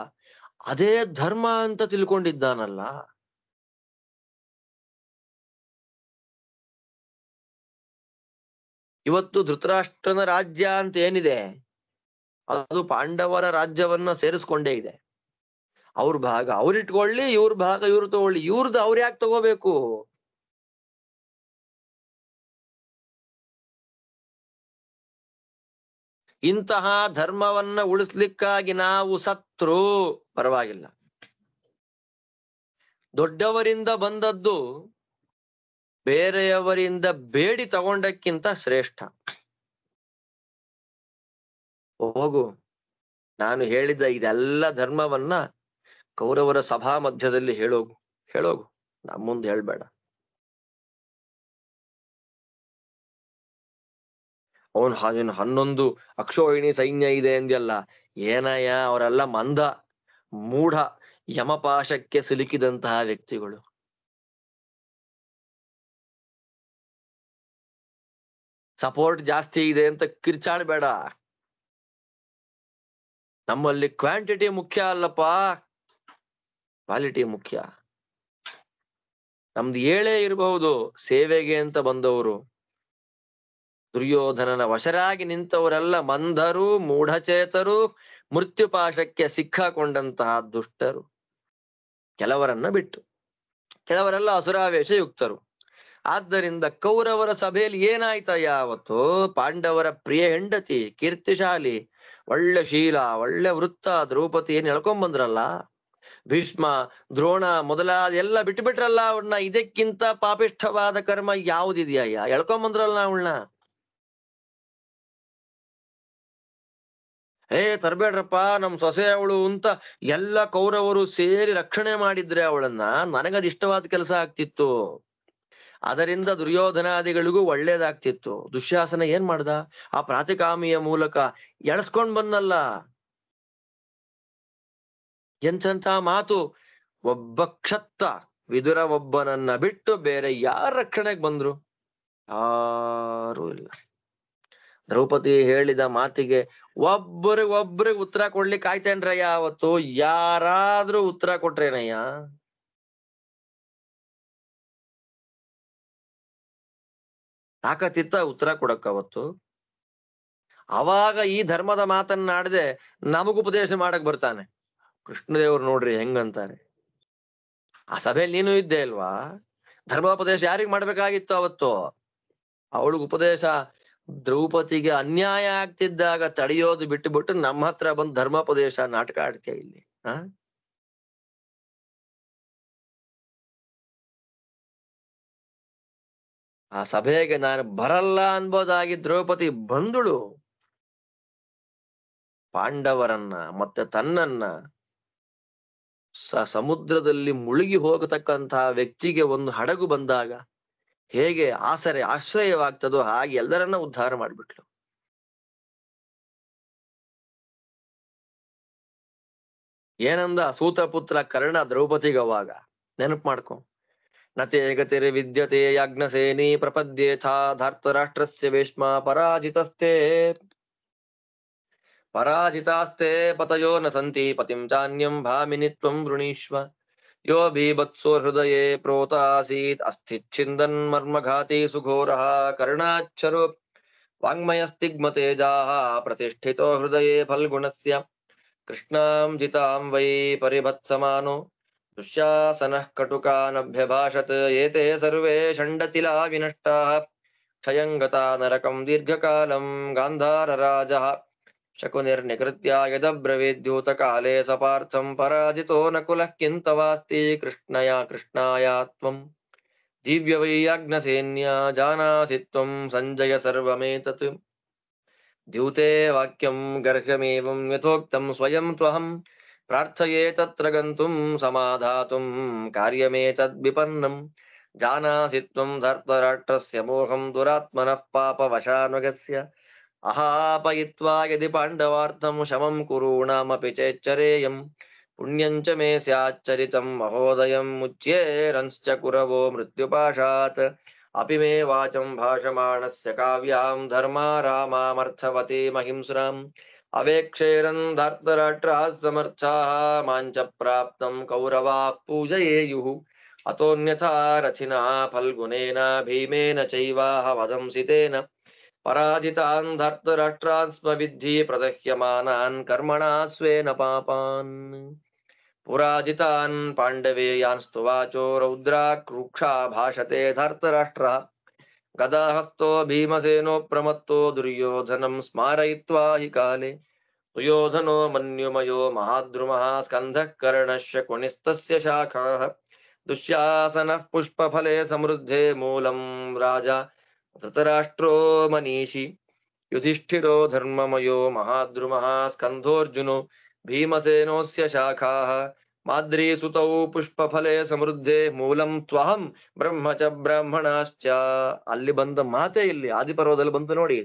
ಅದೇ ಧರ್ಮ ಅಂತ ತಿಳ್ಕೊಂಡಿದ್ದಾನಲ್ಲ. ಇವತ್ತು ಧೃತರಾಷ್ಟ್ರನ ರಾಜ್ಯ ಅಂತ ಏನಿದೆ ಅದು ಪಾಂಡವರ ರಾಜ್ಯವನ್ನ ಸೇರಿಸ್ಕೊಂಡೇ ಇದೆ. ಅವ್ರ ಭಾಗ ಅವ್ರಿಟ್ಕೊಳ್ಳಿ, ಇವ್ರ ಭಾಗ ಇವ್ರು ತಗೊಳ್ಳಿ. ಇವ್ರದ್ದು ಅವ್ರು ಯಾಕೆ ತಗೋಬೇಕು? ಇಂತಹ ಧರ್ಮವನ್ನ ಉಳಿಸ್ಲಿಕ್ಕಾಗಿ ನಾವು ಸತ್ರು ಪರವಾಗಿಲ್ಲ. ದೊಡ್ಡವರಿಂದ ಬಂದದ್ದು ಬೇರೆಯವರಿಂದ ಬೇಡಿ ತಗೊಂಡಕ್ಕಿಂತ ಶ್ರೇಷ್ಠ. ಹೋಗು, ನಾನು ಹೇಳಿದ ಇದೆಲ್ಲ ಧರ್ಮವನ್ನ ಕೌರವರ ಸಭಾ ಮಧ್ಯದಲ್ಲಿ ಹೇಳೋಗು, ನಮ್ಮ ಮುಂದೆ ಹೇಳ್ಬೇಡ. ಅವನು 11 ಅಕ್ಷೋಹಿಣಿ ಸೈನ್ಯ ಇದೆ ಅಂದ್ಯಲ್ಲ, ಏನಯ್ಯ ಅವರೆಲ್ಲ ಮಂದ ಮೂಢ ಯಮಪಾಶಕ್ಕೆ ಸಿಲುಕಿದಂತಹ ವ್ಯಕ್ತಿಗಳು. ಸಪೋರ್ಟ್ ಜಾಸ್ತಿ ಇದೆ ಅಂತ ಕಿರ್ಚಾಡ್ಬೇಡ. ನಮ್ಮಲ್ಲಿ ಕ್ವಾಂಟಿಟಿ ಮುಖ್ಯ ಅಲ್ಲಪ್ಪ, ಕ್ವಾಲಿಟಿ ಮುಖ್ಯ. ನಮ್ದು ಏಳೇ ಇರಬಹುದು, ಸೇವೆಗೆ ಅಂತ ಬಂದವರು. ದುರ್ಯೋಧನನ ವಶರಾಗಿ ನಿಂತವರೆಲ್ಲ ಮಂದರು, ಮೂಢಚೇತರು, ಮೃತ್ಯುಪಾಶಕ್ಕೆ ಸಿಕ್ಕಾಕೊಂಡಂತಹ ದುಷ್ಟರು. ಕೆಲವರನ್ನ ಬಿಟ್ಟು ಕೆಲವರೆಲ್ಲ ಅಸುರಾವೇಶ ಯುಕ್ತರು. ಆದ್ದರಿಂದ ಕೌರವರ ಸಭೆಯಲ್ಲಿ ಏನಾಯ್ತಯ್ಯ? ಅವತ್ತು ಪಾಂಡವರ ಪ್ರಿಯ ಹೆಂಡತಿ, ಕೀರ್ತಿಶಾಲಿ, ಒಳ್ಳೆ ಶೀಲ, ಒಳ್ಳೆ ವೃತ್ತ ದ್ರೌಪದಿ ಏನ್ ಎಳ್ಕೊಂಬಂದ್ರಲ್ಲ, ಭೀಷ್ಮ, ದ್ರೋಣ ಮೊದಲಾದ ಎಲ್ಲ ಬಿಟ್ಬಿಟ್ರಲ್ಲ ಅವಳನ್ನ. ಇದಕ್ಕಿಂತ ಪಾಪಿಷ್ಠವಾದ ಕರ್ಮ ಯಾವುದಿದೆಯಯ್ಯ? ಎಳ್ಕೊಂಬಂದ್ರಲ್ಲ ಅವಳನ್ನ. ತರ್ಬೇಡ್ರಪ್ಪ ನಮ್ ಸೊಸೆ ಅವಳು ಅಂತ ಎಲ್ಲ ಕೌರವರು ಸೇರಿ ರಕ್ಷಣೆ ಮಾಡಿದ್ರೆ ಅವಳನ್ನ, ನನಗದ್ ಇಷ್ಟವಾದ ಕೆಲಸ ಆಗ್ತಿತ್ತು. ಅದರಿಂದ ದುರ್ಯೋಧನಾದಿಗಳಿಗೂ ಒಳ್ಳೇದಾಗ್ತಿತ್ತು. ದುಶ್ಯಾಸನ ಏನ್ ಮಾಡ್ದ? ಆ ಪ್ರಾತಿಕಾಮಿಯ ಮೂಲಕ ಎಳಸ್ಕೊಂಡ್ ಬಂದಲ್ಲ. ಎಂತೆಂಥ ಮಾತು! ಒಬ್ಬ ಕ್ಷತ್ತ ವಿದುರ ಒಬ್ಬನನ್ನ ಬಿಟ್ಟು ಬೇರೆ ಯಾರ ರಕ್ಷಣೆಗೆ ಬಂದ್ರು? ಯಾರೂ ಇಲ್ಲ. ದ್ರೌಪದಿ ಹೇಳಿದ ಮಾತಿಗೆ ಒಬ್ಬರಿಗೊಬ್ರಿಗೆ ಉತ್ತರ ಕೊಡ್ಲಿಕ್ಕೆ ಆಯ್ತೇನ್ರಯ್ಯ? ಅವತ್ತು ಯಾರಾದ್ರೂ ಉತ್ತರ ಕೊಟ್ರೇನಯ್ಯ? ತಾಕತ್ತಿತ್ತ ಉತ್ತರ ಕೊಡಕ್ಕ ಅವತ್ತು. ಅವಾಗ ಈ ಧರ್ಮದ ಮಾತನ್ನಾಡದೆ ನಮಗ ಉಪದೇಶ ಮಾಡಕ್ ಬರ್ತಾನೆ. ಕೃಷ್ಣದೇವ್ರು ನೋಡ್ರಿ ಹೆಂಗಂತಾರೆ. ಆ ಸಭೆಯಲ್ಲಿ ನೀನು ಇದ್ದೆ ಅಲ್ವಾ? ಧರ್ಮೋಪದೇಶ ಯಾರಿಗ್ ಮಾಡ್ಬೇಕಾಗಿತ್ತು ಅವತ್ತು? ಅವಳಿಗೆ ಉಪದೇಶ. ದ್ರೌಪದಿಗೆ ಅನ್ಯಾಯ ಆಗ್ತಿದ್ದಾಗ ತಡೆಯೋದು ಬಿಟ್ಟು ನಮ್ಮ ಹತ್ರ ಬಂದು ಧರ್ಮೋಪದೇಶ ನಾಟಕ ಆಡ್ತೀಯ ಇಲ್ಲಿ. ಆ ಸಭೆಗೆ ನಾನು ಬರಲ್ಲ ಅನ್ಬೋದಾಗಿ ದ್ರೌಪದಿ ಬಂದುಳು. ಪಾಂಡವರನ್ನ ಮತ್ತೆ ತನ್ನನ್ನ ಸಮುದ್ರದಲ್ಲಿ ಮುಳುಗಿ ಹೋಗತಕ್ಕಂತಹ ವ್ಯಕ್ತಿಗೆ ಒಂದು ಹಡಗು ಬಂದಾಗ ಹೇಗೆ ಆಶ್ರಯವಾಗ್ತದೋ ಹಾಗೆ ಎಲ್ಲರನ್ನ ಉದ್ಧಾರ ಮಾಡ್ಬಿಟ್ಲು. ಏನಂದ ಸೂತಪುತ್ರ ಕರ್ಣ ದ್ರೌಪದಿಗವಾಗ ನೆನಪು ಮಾಡ್ಕೊ. ನತೆ ಗತಿರ್ ವಿದ್ಯತೆ ಯಾಜ್ಞಸೇನಿ ಪ್ರಪದ್ಯೇಥಾ ಧಾರ್ತರಾಷ್ಟ್ರಸ್ಯ ಭೀಷ್ಮ ಪರಾಜಿತಾಸ್ತೆ ಪತಯೋ ನ ಸಂತಿ ಪತಿಂ ಚಾನ್ಯಂ ಭಾಮಿನಿ ತ್ವಂ ವೃಣೀಶ್ವ. ಯೋ ಬೀಭತ್ಸೋ ಹೃದಯೇ ಪ್ರೋತಾಸೀತ್ ಅಸ್ಥಿಚ್ಛಿಂದನ್ ಮರ್ಮಘಾತಿ ಸುಘೋರಃ ಕರ್ಣಾಚ್ಛರೋ ವಾಂಗ್ಮಯಸ್ತಿಗ್ಮತೇಜಾಃ ಪ್ರತಿಷ್ಠಿತೋ ಹೃದಯೇ ಫಲ್ಗುಣಸ್ಯ ಕೃಷ್ಣಾಂ ಜಿತಾಂ ವೈ ಪರಿಭತ್ಸಮಾನೋ ದುಶ್ಯಾಸನಃ ಕಟುಕಾನಭ್ಯಭಾಷತ್. ಏತೆ ಸರ್ವೇ ಷಂಡತಿಲಾ ವಿನಷ್ಟಾಃ ಕ್ಷಯಂಗತಾ ನರಕಂ ದೀರ್ಘಕಾಲಂ ಗಾಂಧಾರರಾಜಃ ಶಕುನಿರ್ನಿಕೃತ್ಯ ಯದಬ್ರವೀದ್ಯೂತಕಾಲೇ ಸಪಾರ್ಥಂ ಪರಾಜಿತೋ ನಕುಲಃ ಕಿಂತವಾಸ್ತಿ ಕೃಷ್ಣಾಯ ತ್ವಂ ದಿವ್ಯವೈಯಾಜ್ಞಸೇನ್ಯ ಜಾನಾಸಿ ತ್ವಂ ಸಂಜಯ ಸರ್ವಮೇತತ್. ದ್ಯೂತೆ ವಾಕ್ಯಂ ಗರ್ಹಮೇವಂ ಯಥೋಕ್ತಂ ಸ್ವಯಂ ತ್ವಹಂ ಪ್ರಾರ್ಥಯೇ ತತ್ರ ಗಂತುಂ ಸಮಾಧಾತುಂ ಕಾರ್ಯಮೇತದ್ ವಿಪನ್ನಂ. ಜಾನಾಸಿ ತ್ವಂ ಧರ್ತರಾಷ್ಟ್ರಸ್ಯ ಮೋಹಂ ದುರಾತ್ಮನಃ ಪಾಪವಶಾನುಗಸ್ಯ ಅಹಾಪಯಿತ್ವಾ ಯದಿ ಪಾಂಡವಾರ್ಥಂ ಶಮಂ ಕುರೂಣಾಮಪಿ ಚೇಚ್ಚರೇಯಂ ಪುಣ್ಯಂಚ ಮೇ ಸ್ಯಾಚ್ಚರಿತಂ ಮಹೋದಯಂ ಮುಚ್ಯೇರಂಶ್ಚ ಕುರವೋ ಮೃತ್ಯುಪಾಶಾತ್. ಅಪಿ ಮೇ ವಾಚಂ ಭಾಷಮಾಣಸ್ಯ ಕಾವ್ಯಾಂ ಧರ್ಮಾ ರಾಮಾಮರ್ಥವತಿ ಮಹಿಂಸ್ರಾಂ ಅವೇಕ್ಷೇರನ್ ಧಾರ್ತರಾಷ್ಟ್ರಾಃ ಸಮರ್ಥಾಃ ಮಾಂಚ ಪ್ರಾಪ್ತಂ ಕೌರವಾಃ ಪೂಜಯೇಯುಃ. ಅತೋನ್ಯಥಾ ರಥಿನಃ ಫಲ್ಗುನೇನ ಭೀಮೇನ ಚೈವಾಹ ವದಂಸಿತೇನ ಪರಾಜಿತಾನ್ ಧಾರ್ತರಾಷ್ಟ್ರಾನ್ ಸ್ಮ ವಿದ್ಧಿ ಪ್ರದಹ್ಯಮಾನಾನ್ ಕರ್ಮಣಾ ಸ್ವೇನ ಪಾಪಾನ್. ಪುರಾಜಿತಾನ್ ಪಾಂಡವೇಯಾನ್ಸ್ತು ವಾಚೋ ರೌದ್ರಾಕ್ರೂಕ್ಷಾ ಭಾಷತೆ ಧಾರ್ತರಾಷ್ಟ್ರಃ ಗದಾಹಸ್ತೋ ಭೀಮಸೇನೋ ಪ್ರಮತ್ತೋ ದುರ್ಯೋಧನಂ ಸ್ಮಾರಯಿತ್ವಾ ಹಿ ಕಾಲೇ. ಸುಯೋಧನೋ ಮನ್ಯುಮಯೋ ಮಹಾದ್ರುಮಃ ಸ್ಕಂಧಃ ಕರ್ಣಶ್ಯ ಕುಣಿಸ್ತಸ್ಯ ಶಾಖಾಃ ದುಶ್ಯಾಸನಃ ಪುಷ್ಪಫಲೆ ಸಮೃದ್ಧೇ ಮೂಲಂ ರಾಜಾ ಧೃತರಾಷ್ಟ್ರೋ ಮನೀಷಿ. ಯುಧಿಷ್ಠಿರೋ ಧರ್ಮಮಯೋ ಮಹಾದ್ರುಮಃ ಸ್ಕಂಧೋರ್ಜುನೋ ಭೀಮಸೇನೋಸ್ಯ ಶಾಖಾಃ ಮಾದ್ರೀಸುತೌ ಪುಷ್ಪಫಲೆ ಸಮೃದ್ಧೆ ಮೂಲಂ ತ್ವಹಂ ಬ್ರಹ್ಮ ಚ ಬ್ರಾಹ್ಮಣಾಶ್ಚ. ಅಲ್ಲಿ ಬಂದ ಮಾತೆ ಇಲ್ಲಿ ಆದಿಪರ್ವದಲ್ಲಿ ಬಂತು ನೋಡಿ.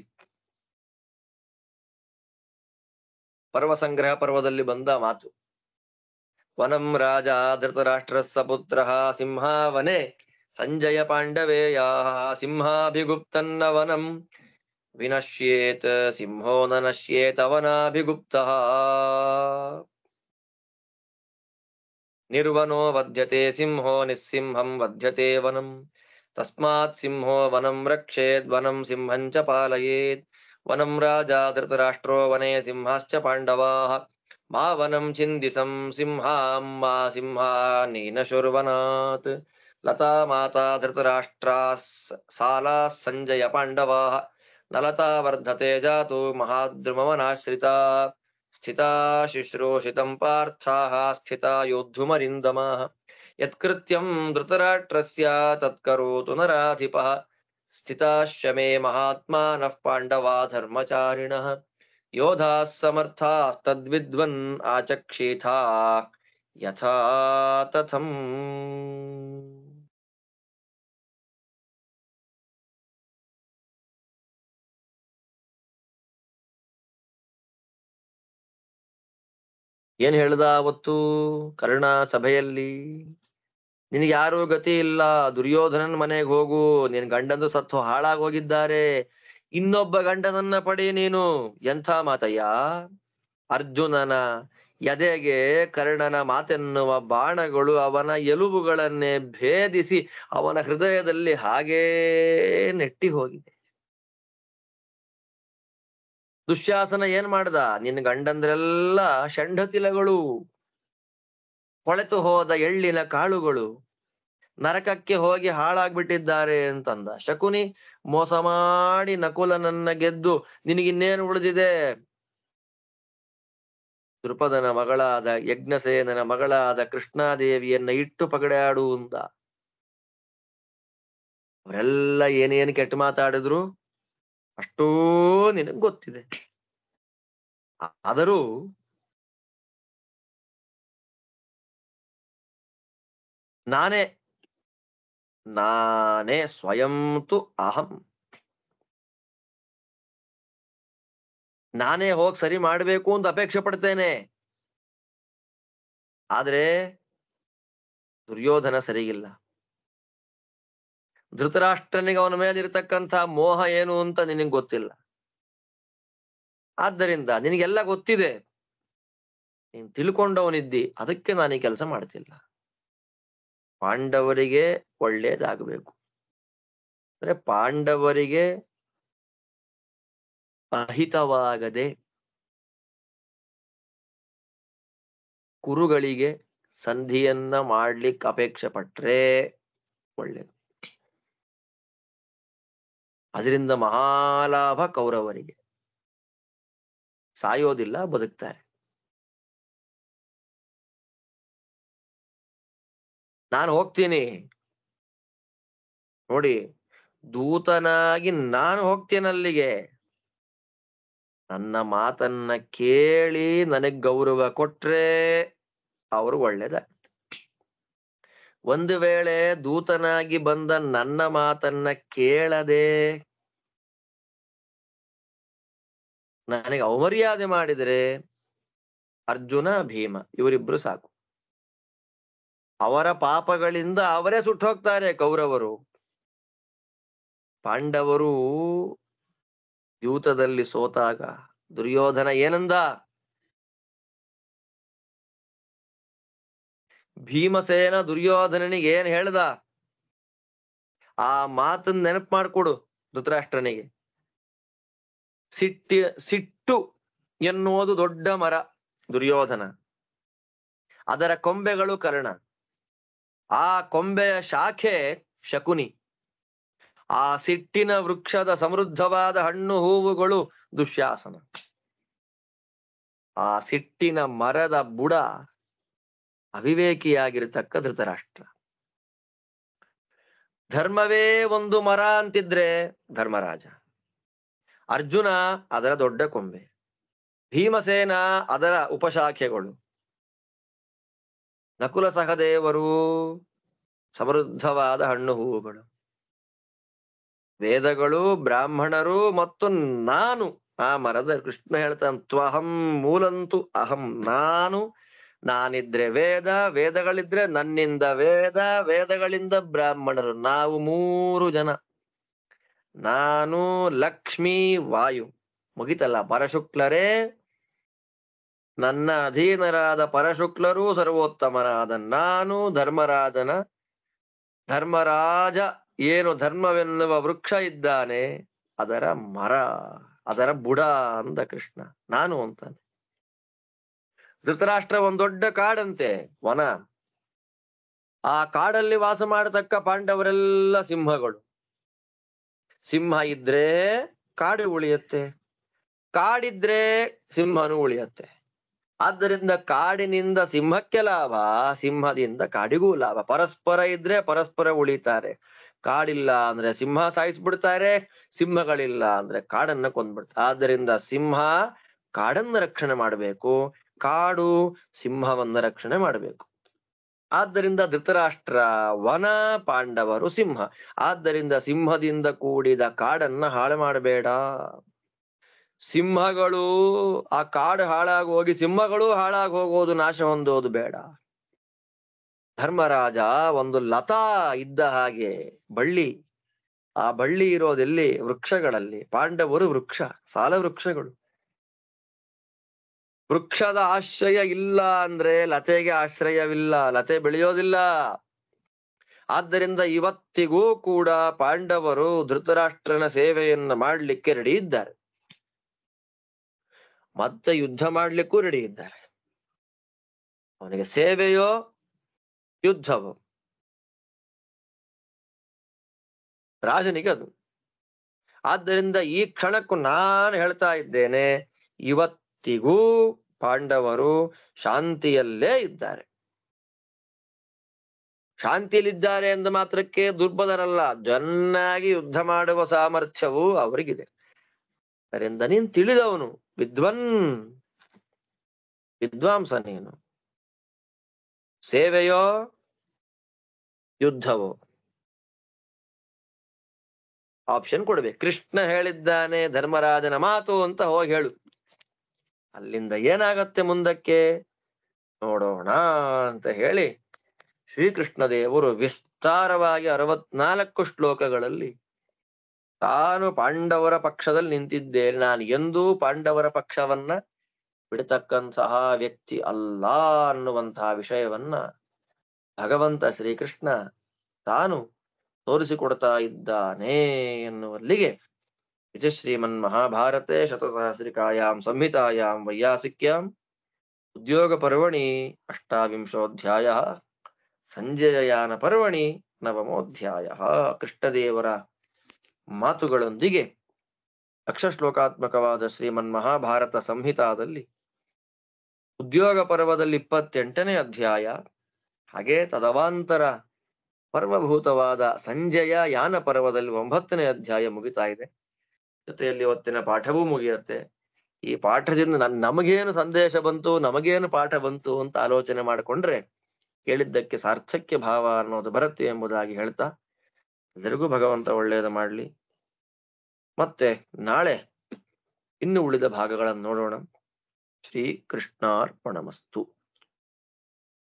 ಪರ್ವಸಂಗ್ರಹ ಪರ್ವದಲ್ಲಿ ಬಂದ ಮಾತು. ವನಂ ರಾಜ ಧೃತರಾಷ್ಟ್ರಸ್ಸ ಪುತ್ರಃ ಸಿಂಹಾವನೆ ಸಂಜಯ ಪಾಂಡವೇಯಾಃ ಸಿಂಹಾಭಿಗುಪ್ತನ್ನ ವನಂ ವಿನಶ್ಯೇತ್ ಸಿಂಹೋ ನ ನಶ್ಯೇತ್ ಅವನಾಭಿಗುಪ್ತಃ. ನಿರ್ವನೋ ವಧ್ಯತೆ ಸಿಂಹೋ ನಿಸ್ಸಿಂಹಂ ವಧ್ಯತೆ ವನಂ ತಸ್ಮಾತ್ ಸಿಂಹೋ ವನಂ ರಕ್ಷೇತ್ ವನಂ ಸಿಂಹಂ ಚ ಪಾಲಯೇತ್. ವನಂ ರಾಜಾ ಧೃತರಾಷ್ಟ್ರೋ ವನೆ ಸಿಂಹಾಶ್ಚ ಪಾಂಡವಾಃ ಮಾ ವನಂ ಛಿಂದಿಸಂ ಸಿಂಹಾಂ ಮಾ ಸಿಂಹಾನೀನ ಶುರ್ವನಾತ್. ಲತಾ ಮಾತಾ ಧೃತರಾಷ್ಟ್ರಾಃ ಸಾಲಾಃ ಸಂಜಯ ಪಾಂಡವಾಃ ನ ಲತಾ ವರ್ಧತೆ ಜಾತು ಮಹಾದ್ರುಮವನಾಶ್ರಿತಾ. ಸ್ಥಿತಾ ಶುಶ್ರೂಷಿತಂ ಪಾರ್ಥಾಃ ಸ್ಥಿತಾ ಯೋದ್ಧುಮರಿಂದಮಾಃ ಯತ್ಕೃತ್ಯಂ ಧೃತರಾಷ್ಟ್ರಸ್ಯ ತತ್ಕರೋತು ನರಾಧಿಪಃ. ಸ್ಥಿತಾಶ್ಚ ಮೇ ಮಹಾತ್ಮಾನಃ ಪಾಂಡವಾ ಧರ್ಮಚಾರಿಣಃ ಯೋಧಾಃ ಸಮರ್ಥಾಸ್ತದ್ವಿದ್ವನ್ ಆಚಕ್ಷೇಥಾ ಯಥಾ ತಥಂ. ಏನ್ ಹೇಳ್ದ ಅವತ್ತು ಕರ್ಣ ಸಭೆಯಲ್ಲಿ? ನಿನಗೆ ಯಾರೂ ಗತಿ ಇಲ್ಲ, ದುರ್ಯೋಧನನ್ ಮನೆಗೆ ಹೋಗು, ನಿನ್ ಗಂಡಂದು ಸತ್ತು ಹಾಳಾಗೋಗಿದ್ದಾರೆ, ಇನ್ನೊಬ್ಬ ಗಂಡನನ್ನ ಪಡಿ ನೀನು. ಎಂಥ ಮಾತಯ್ಯ! ಅರ್ಜುನನ ಎದೆಗೆ ಕರ್ಣನ ಮಾತೆನ್ನುವ ಬಾಣಗಳು ಅವನ ಎಲುಬುಗಳನ್ನೇ ಭೇದಿಸಿ ಅವನ ಹೃದಯದಲ್ಲಿ ಹಾಗೇ ನೆಟ್ಟಿ ಹೋಗಿದೆ. ದುಶ್ಯಾಸನ ಏನ್ ಮಾಡ್ದ? ನಿನ್ನ ಗಂಡಂದ್ರೆಲ್ಲ ಷಂಡತಿಲಗಳು, ಕೊಳೆತು ಹೋದ ಎಳ್ಳಿನ ಕಾಳುಗಳು, ನರಕಕ್ಕೆ ಹೋಗಿ ಹಾಳಾಗ್ಬಿಟ್ಟಿದ್ದಾರೆ ಅಂತಂದ. ಶಕುನಿ ಮೋಸ ಮಾಡಿ ನಕುಲನನ್ನ ಗೆದ್ದು ನಿನಗಿನ್ನೇನು ಉಳಿದಿದೆ? ದೃಪದನ ಮಗಳಾದ ಯಜ್ಞಸೇನನ ಮಗಳಾದ ಕೃಷ್ಣಾದೇವಿಯನ್ನ ಇಟ್ಟು ಪಗಡಾಡು ಅಂದ. ಅವರೆಲ್ಲ ಏನೇನು ಕೆಟ್ಟ ಮಾತಾಡಿದ್ರು ಅಷ್ಟೂ ನಿನಗ್ ಗೊತ್ತಿದೆ. ಆದರೂ ನಾನೇ ಸ್ವಯಂ ತು ಅಹಂ, ನಾನೇ ಹೋಗಿ ಸರಿ ಮಾಡ್ಬೇಕು ಅಂತ ಅಪೇಕ್ಷೆ ಪಡ್ತೇನೆ. ಆದ್ರೆ ದುರ್ಯೋಧನ ಸರಿಗಿಲ್ಲ. ಧೃತರಾಷ್ಟ್ರನಿಗೆ ಅವನ ಮೇಲಿರ್ತಕ್ಕಂಥ ಮೋಹ ಏನು ಅಂತ ನಿನಗೆ ಗೊತ್ತಿಲ್ಲ. ಆದ್ದರಿಂದ ನಿನಗೆಲ್ಲ ಗೊತ್ತಿದೆ, ನೀನ್ ತಿಳ್ಕೊಂಡವನಿದ್ದಿ, ಅದಕ್ಕೆ ನಾನು ಈ ಕೆಲಸ ಮಾಡ್ತಿಲ್ಲ. ಪಾಂಡವರಿಗೆ ಒಳ್ಳೇದಾಗಬೇಕು ಅಂದ್ರೆ ಪಾಂಡವರಿಗೆ ಅಹಿತವಾಗದೆ ಕುರುಗಳಿಗೆ ಸಂಧಿಯನ್ನ ಮಾಡ್ಲಿಕ್ಕೆ ಅಪೇಕ್ಷೆ ಪಟ್ರೆ ಒಳ್ಳೇದು. ಅದರಿಂದ ಮಹಾಲಾಭ ಕೌರವರಿಗೆ. ಸಾಯೋದಿಲ್ಲ, ಬದುಕ್ತಾರೆ. ನಾನು ಹೋಗ್ತೀನಿ ನೋಡಿ, ದೂತನಾಗಿ ನಾನು ಹೋಗ್ತೇನೆ ಅಲ್ಲಿಗೆ. ನನ್ನ ಮಾತನ್ನ ಕೇಳಿ ನನಗ್ ಗೌರವ ಕೊಟ್ರೆ ಅವ್ರು ಒಳ್ಳೇದಾಗುತ್ತೆ. ಒಂದು ವೇಳೆ ದೂತನಾಗಿ ಬಂದ ನನ್ನ ಮಾತನ್ನ ಕೇಳದೆ ನನಗೆ ಅವಮರ್ಯಾದೆ ಮಾಡಿದರೆ ಅರ್ಜುನ ಭೀಮ ಇವರಿಬ್ರು ಸಾಕು. ಅವರ ಪಾಪಗಳಿಂದ ಅವರೇ ಸುಟ್ಟು ಹೋಗ್ತಾರೆ ಕೌರವರು. ಪಾಂಡವರು ಯೂತದಲ್ಲಿ ಸೋತಾಗ ದುರ್ಯೋಧನ ಏನಂದ? ಭೀಮಸೇನ ದುರ್ಯೋಧನನಿಗೆ ಏನ್ ಹೇಳ್ದ? ಆ ಮಾತನ್ನ ನೆನಪು ಮಾಡ್ಕೊಡು ಧೃತರಾಷ್ಟ್ರನಿಗೆ. ಸಿಟ್ಟು ಎನ್ನುವುದು ದೊಡ್ಡ ಮರ ದುರ್ಯೋಧನ, ಅದರ ಕೊಂಬೆಗಳು ಕರ್ಣ, ಆ ಕೊಂಬೆಯ ಶಾಖೆ ಶಕುನಿ, ಆ ಸಿಟ್ಟಿನ ವೃಕ್ಷದ ಸಮೃದ್ಧವಾದ ಹಣ್ಣು ಹೂವುಗಳು ದುಶ್ಯಾಸನ, ಆ ಸಿಟ್ಟಿನ ಮರದ ಬುಡ ಅವಿವೇಕಿಯಾಗಿರ್ತಕ್ಕ ಧೃತರಾಷ್ಟ್ರ. ಧರ್ಮವೇ ಒಂದು ಮರ ಅಂತಿದ್ರೆ ಧರ್ಮರಾಜ, ಅರ್ಜುನ ಅದರ ದೊಡ್ಡ ಕೊಂಬೆ, ಭೀಮಸೇನ ಅದರ ಉಪಶಾಖೆಗಳು, ನಕುಲ ಸಹದೇವರು ಸಮೃದ್ಧವಾದ ಹಣ್ಣು ಹೂವುಗಳು, ವೇದಗಳು, ಬ್ರಾಹ್ಮಣರು ಮತ್ತು ನಾನು ಆ ಮರದ. ಕೃಷ್ಣ ಹೇಳ್ತಾನೆ ತ್ವಹಂ ಮೂಲಂತು ಅಹಂ, ನಾನಿದ್ರೆ ವೇದ, ವೇದಗಳಿದ್ರೆ ನನ್ನಿಂದ ವೇದ, ವೇದಗಳಿಂದ ಬ್ರಾಹ್ಮಣರು, ನಾವು 3 ಜನ. ನಾನು ಲಕ್ಷ್ಮೀ ವಾಯು, ಮುಗಿತಲ್ಲ. ಪರಶುಕ್ಲರೇ ನನ್ನ ಅಧೀನರಾದ ಪರಶುಕ್ಲರು, ಸರ್ವೋತ್ತಮನಾದ ನಾನು ಧರ್ಮರಾಜ ಏನು ಧರ್ಮವೆನ್ನುವ ವೃಕ್ಷ ಇದ್ದಾನೆ ಅದರ ಮರ, ಅದರ ಬುಡ ಅಂದ ಕೃಷ್ಣ. ನಾನು ಅಂತಾನೆ. ಧೃತರಾಷ್ಟ್ರ ಒಂದ್ ದೊಡ್ಡ ಕಾಡಂತೆ, ವನ. ಆ ಕಾಡಲ್ಲಿ ವಾಸ ಮಾಡತಕ್ಕ ಪಾಂಡವರೆಲ್ಲ ಸಿಂಹಗಳು. ಸಿಂಹ ಇದ್ರೆ ಕಾಡು ಉಳಿಯತ್ತೆ, ಕಾಡಿದ್ರೆ ಸಿಂಹನು ಉಳಿಯತ್ತೆ. ಆದ್ದರಿಂದ ಕಾಡಿನಿಂದ ಸಿಂಹಕ್ಕೆ ಲಾಭ, ಸಿಂಹದಿಂದ ಕಾಡಿಗೂ ಲಾಭ. ಪರಸ್ಪರ ಇದ್ರೆ ಪರಸ್ಪರ ಉಳಿತಾರೆ. ಕಾಡಿಲ್ಲ ಅಂದ್ರೆ ಸಿಂಹ ಸಾಯಿಸ್ಬಿಡ್ತಾರೆ, ಸಿಂಹಗಳಿಲ್ಲ ಅಂದ್ರೆ ಕಾಡನ್ನ ಕೊಂದ್ಬಿಡ್ತಾರೆ. ಆದ್ದರಿಂದ ಸಿಂಹ ಕಾಡನ್ನ ರಕ್ಷಣೆ ಮಾಡಬೇಕು, ಕಾಡು ಸಿಂಹವನ್ನ ರಕ್ಷಣೆ ಮಾಡಬೇಕು. ಆದ್ದರಿಂದ ಧೃತರಾಷ್ಟ್ರ ವನ, ಪಾಂಡವರು ಸಿಂಹ. ಆದ್ದರಿಂದ ಸಿಂಹದಿಂದ ಕೂಡಿದ ಕಾಡನ್ನ ಹಾಳು ಮಾಡಬೇಡ. ಸಿಂಹಗಳು ಆ ಕಾಡು ಹಾಳಾಗಿ ಹೋಗಿ ಸಿಂಹಗಳು ಹಾಳಾಗಿ ಹೋಗೋದು, ನಾಶ ಹೊಂದೋದು ಬೇಡ. ಧರ್ಮರಾಜ ಒಂದು ಲತಾ ಇದ್ದ ಹಾಗೆ, ಬಳ್ಳಿ. ಆ ಬಳ್ಳಿ ಇರೋದೆಲ್ಲಿ? ವೃಕ್ಷಗಳಲ್ಲಿ. ಪಾಂಡವರು ವೃಕ್ಷ, ಸಾಲ ವೃಕ್ಷಗಳು. ವೃಕ್ಷದ ಆಶ್ರಯ ಇಲ್ಲ ಅಂದ್ರೆ ಲತೆಗೆ ಆಶ್ರಯವಿಲ್ಲ, ಲತೆ ಬೆಳೆಯೋದಿಲ್ಲ. ಆದ್ದರಿಂದ ಇವತ್ತಿಗೂ ಕೂಡ ಪಾಂಡವರು ಧೃತರಾಷ್ಟ್ರನ ಸೇವೆಯನ್ನ ಮಾಡ್ಲಿಕ್ಕೆ ರೆಡಿ ಇದ್ದಾರೆ, ಮತ್ತೆ ಯುದ್ಧ ಮಾಡ್ಲಿಕ್ಕೂ ರೆಡಿ ಇದ್ದಾರೆ. ಅವನಿಗೆ ಸೇವೆಯೋ ಯುದ್ಧವೋ, ರಾಜನಿಗೆ ಅದು. ಆದ್ದರಿಂದ ಈ ಕ್ಷಣಕ್ಕೂ ನಾನು ಹೇಳ್ತಾ ಇದ್ದೇನೆ, ಇವತ್ತಿಗೂ ಪಾಂಡವರು ಶಾಂತಿಯಲ್ಲೇ ಇದ್ದಾರೆ. ಶಾಂತಿಯಲ್ಲಿದ್ದಾರೆ ಎಂದ ಮಾತ್ರಕ್ಕೆ ದುರ್ಬಲರಲ್ಲ, ಚೆನ್ನಾಗಿ ಯುದ್ಧ ಮಾಡುವ ಸಾಮರ್ಥ್ಯವೂ ಅವರಿಗಿದೆ. ಅದರಿಂದ ನೀನ್ ತಿಳಿದವನು, ವಿದ್ವಾಂಸ ನೀನು. ಸೇವೆಯೋ ಯುದ್ಧವೋ ಆಪ್ಷನ್ ಕೊಡ್ಬೇಕು. ಕೃಷ್ಣ ಹೇಳಿದ್ದಾನೆ ಧರ್ಮರಾಜನ ಮಾತು ಅಂತ ಹೋಗಿ ಹೇಳು. ಅಲ್ಲಿಂದ ಏನಾಗತ್ತೆ ಮುಂದಕ್ಕೆ ನೋಡೋಣ ಅಂತ ಹೇಳಿ ಶ್ರೀಕೃಷ್ಣ ದೇವರು ವಿಸ್ತಾರವಾಗಿ 64 ಶ್ಲೋಕಗಳಲ್ಲಿ ತಾನು ಪಾಂಡವರ ಪಕ್ಷದಲ್ಲಿ ನಿಂತಿದ್ದೇನೆ, ನಾನು ಎಂದೂ ಪಾಂಡವರ ಪಕ್ಷವನ್ನ ಬಿಡತಕ್ಕಂತಹ ವ್ಯಕ್ತಿ ಅಲ್ಲ ಅನ್ನುವಂತಹ ವಿಷಯವನ್ನ ಭಗವಂತ ಶ್ರೀಕೃಷ್ಣ ತಾನು ತೋರಿಸಿಕೊಡ್ತಾ ಇದ್ದಾನೆ ಎನ್ನುವಲ್ಲಿಗೆ ಇದು ಶ್ರೀಮನ್ ಮಹಾಭಾರತೆ ಶತಸಹಸ್ರಿಕಾಯಾಂ ಸಂಹಿತಾಯಾಂ ವೈಯಾಸಿಕ್ಯಾಂ ಉದ್ಯೋಗ ಪರ್ವಣಿ 28ೋಧ್ಯಾಯ ಸಂಜಯಯಾನ ಪರ್ವಣಿ 9ಮೋಧ್ಯಾಯ. ಕೃಷ್ಣದೇವರ ಮಾತುಗಳೊಂದಿಗೆ ಶ್ಲೋಕಾತ್ಮಕವಾದ ಶ್ರೀಮನ್ ಮಹಾಭಾರತ ಸಂಹಿತಾದಲ್ಲಿ ಉದ್ಯೋಗ ಪರ್ವದಲ್ಲಿ 28ನೇ ಅಧ್ಯಾಯ, ಹಾಗೆ ತದವಾಂತರ ಪರ್ವಭೂತವಾದ ಸಂಜಯ ಯಾನ ಪರ್ವದಲ್ಲಿ 9ನೇ ಅಧ್ಯಾಯ ಮುಗಿತಾ ಇದೆ. ಜೊತೆಯಲ್ಲಿ ಇವತ್ತಿನ ಪಾಠವೂ ಮುಗಿಯುತ್ತೆ. ಈ ಪಾಠದಿಂದ ನಮಗೇನು ಸಂದೇಶ ಬಂತು, ನಮಗೇನು ಪಾಠ ಬಂತು ಅಂತ ಆಲೋಚನೆ ಮಾಡಿಕೊಂಡ್ರೆ ಕೇಳಿದ್ದಕ್ಕೆ ಸಾರ್ಥಕ್ಯ ಭಾವ ಅನ್ನೋದು ಬರುತ್ತೆ ಎಂಬುದಾಗಿ ಹೇಳ್ತಾ ಎಲ್ಲರಿಗೂ ಭಗವಂತ ಒಳ್ಳೆಯದು ಮಾಡ್ಲಿ. ಮತ್ತೆ ನಾಳೆ ಇನ್ನು ಉಳಿದ ಭಾಗಗಳನ್ನು ನೋಡೋಣ. ಶ್ರೀ ಕೃಷ್ಣಾರ್ಪಣಮಸ್ತು.